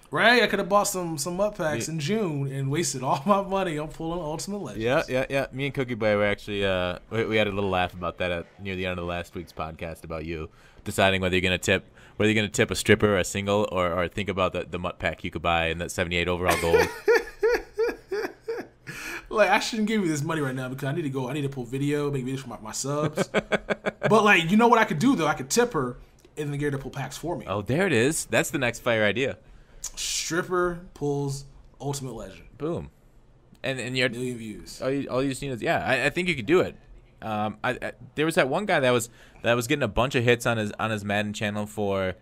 S1: Right, I could have bought some Mutt packs in June and wasted all my money on pulling Ultimate Legends.
S2: Yeah. Me and Cookie Boy were actually we had a little laugh about that near the end of last week's podcast about you deciding whether you're gonna tip a stripper or a single, or think about the Mutt pack you could buy in that 78 overall gold.
S1: Like, I shouldn't give you this money right now because I need to pull video, make videos for my subs. But, like, you know what I could do, though? I could tip her and then get her to pull packs for me.
S2: Oh, there it is. That's the next fire idea.
S1: Stripper pulls Ultimate Legend.
S2: Boom. And you're...
S1: million views.
S2: All you just need is... Yeah, I think you could do it. There was that one guy that was getting a bunch of hits on his Madden channel for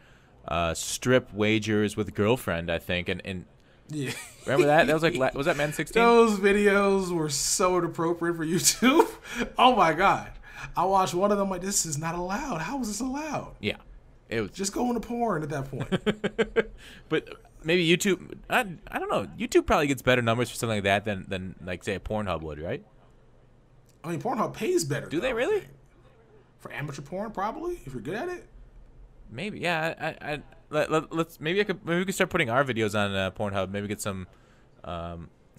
S2: strip wagers with girlfriend, I think, and
S1: yeah.
S2: Remember that? That was like, was that Man 16?
S1: Those videos were so inappropriate for YouTube. Oh my god! I watched one of them like, this is not allowed. How is this allowed?
S2: Yeah, it was
S1: just going to porn at that point.
S2: But maybe YouTube. I don't know. YouTube probably gets better numbers for something like that than like say a Pornhub would, right?
S1: I mean, Pornhub pays better.
S2: Do they really?
S1: For amateur porn, probably, if you're good at it.
S2: Maybe, yeah. Let's maybe we could start putting our videos on Pornhub. Maybe get some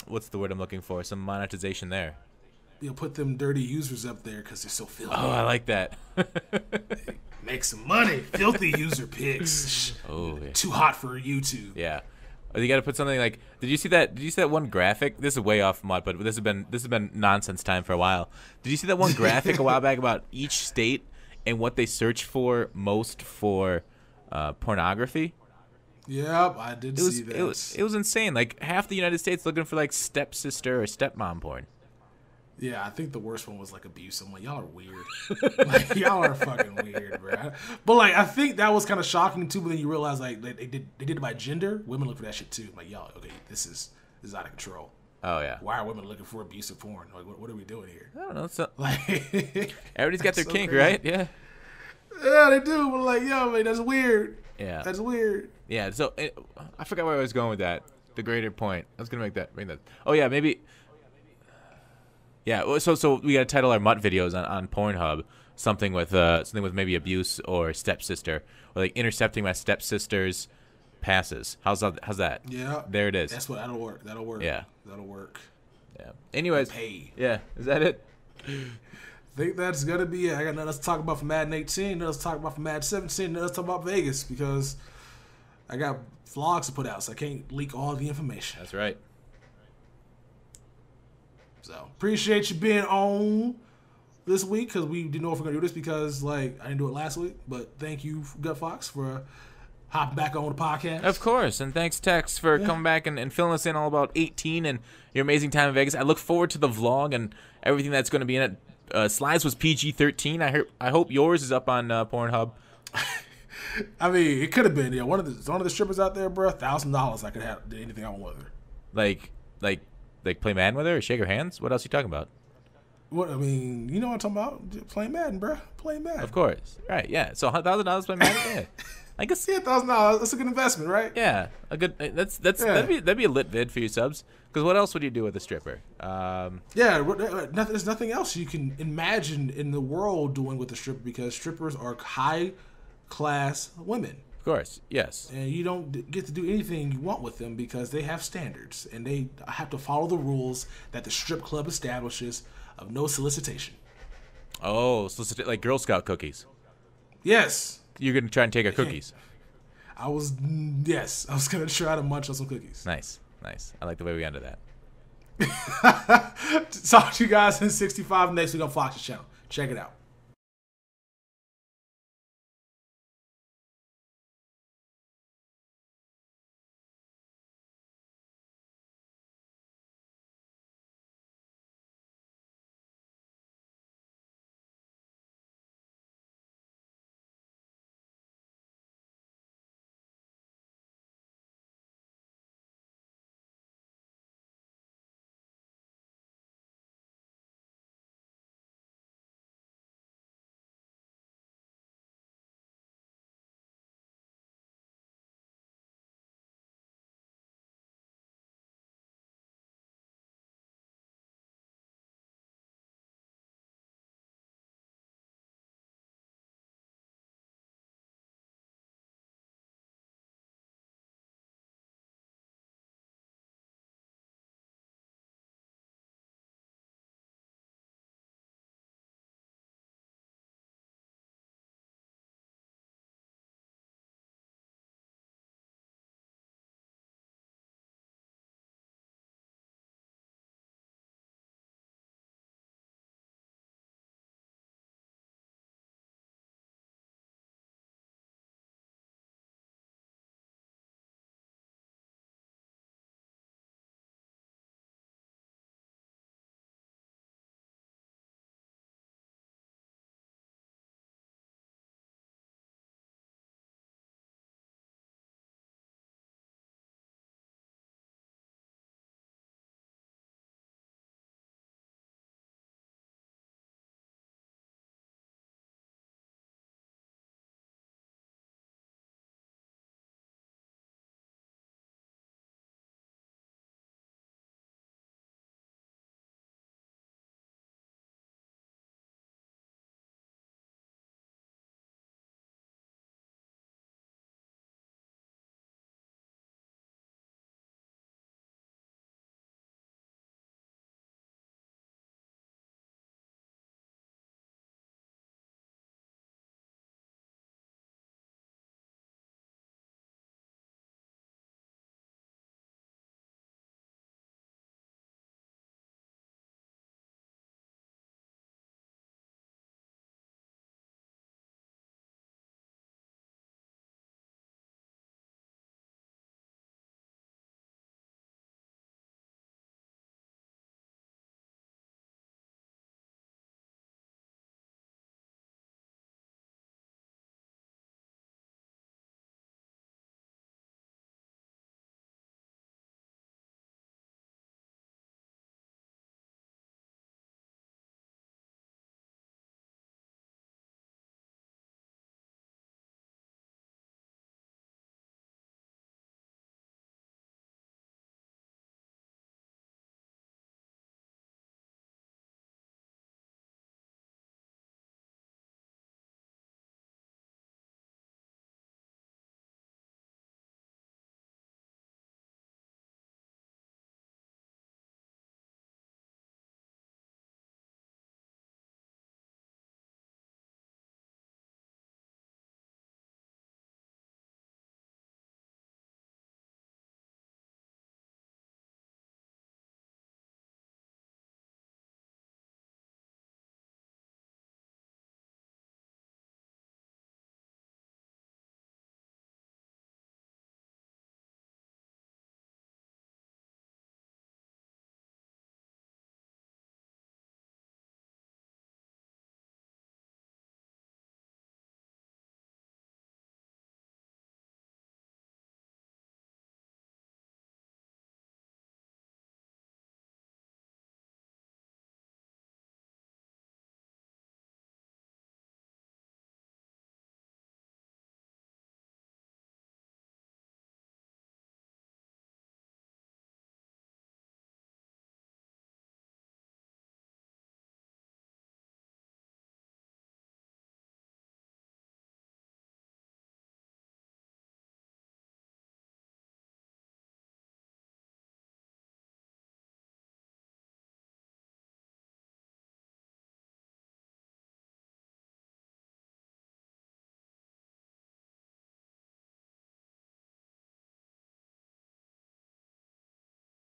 S2: what's the word I'm looking for? Some monetization there.
S1: You'll put them dirty users up there because they're so filthy.
S2: Oh, I like that.
S1: Make some money. Filthy user pics.
S2: Oh, yeah.
S1: Too hot for YouTube.
S2: Yeah. You got to put something like. Did you see that one graphic? This is way off Mutt, but this has been nonsense time for a while. Did you see that one graphic a while back about each state and what they search for most for pornography?
S1: Yep, I did see that.
S2: It was insane. Like half the United States looking for like stepsister or stepmom porn.
S1: Yeah, I think the worst one was like abuse. I'm like, y'all are weird. Like, y'all are fucking weird, bro. But like, I think that was kind of shocking too. But then you realize like they did it by gender. Women look for that shit too. Like, y'all, okay, this is out of control.
S2: Oh yeah.
S1: Why are women looking for abusive porn? Like, what are we doing here?
S2: I don't know. So,
S1: like,
S2: everybody's got their kink, crazy. Right? Yeah.
S1: Yeah, they do. But like, yo, man, that's weird.
S2: Yeah.
S1: That's weird.
S2: Yeah. So I forgot where I was going with that. The greater point. I was gonna bring that. Oh yeah, maybe. Yeah. So we gotta title our Mutt videos on Pornhub something with maybe abuse or stepsister, or like intercepting my stepsister's passes. How's that?
S1: Yeah.
S2: There it is.
S1: That'll work.
S2: Yeah.
S1: That'll work.
S2: Yeah. Anyways.
S1: Pay.
S2: Yeah. Is that it?
S1: I think that's gonna be it. I got nothing else to talk about for Madden 18, nothing else to talk about for Madden 17, nothing else to talk about Vegas because I got vlogs to put out, so I can't leak all the information.
S2: That's right.
S1: So appreciate you being on this week because we didn't know if we're gonna do this because like I didn't do it last week. But thank you, Gutfoxx, for hopping back on the podcast.
S2: Of course, and thanks Tex for coming back and filling us in all about 18 and your amazing time in Vegas. I look forward to the vlog and everything that's going to be in it. Slides was PG-13. I hope yours is up on Pornhub.
S1: I mean, it could have been. Yeah, one of the strippers out there, bro. $1,000. I could have did anything I want with her.
S2: Like play Madden with her or shake her hands. What else are you talking about?
S1: What I mean, you know what I'm talking about? Play Madden, bro. Play Madden.
S2: Of course. Right. Yeah. So $1,000 play Madden. Yeah. I guess.
S1: Yeah, $1,000. That's a good investment, right?
S2: Yeah. A good. That'd be a lit vid for your subs. Because what else would you do with a stripper?
S1: There's nothing else you can imagine in the world doing with a stripper because strippers are high class women.
S2: Of course, yes.
S1: And you don't get to do anything you want with them because they have standards and they have to follow the rules that the strip club establishes of no solicitation.
S2: Oh, like Girl Scout cookies.
S1: Yes.
S2: You're gonna try and take our cookies.
S1: I was gonna try to munch on some cookies.
S2: Nice. I like the way we ended that.
S1: Talk to you guys in 65 next week on Fox's channel. Check it out.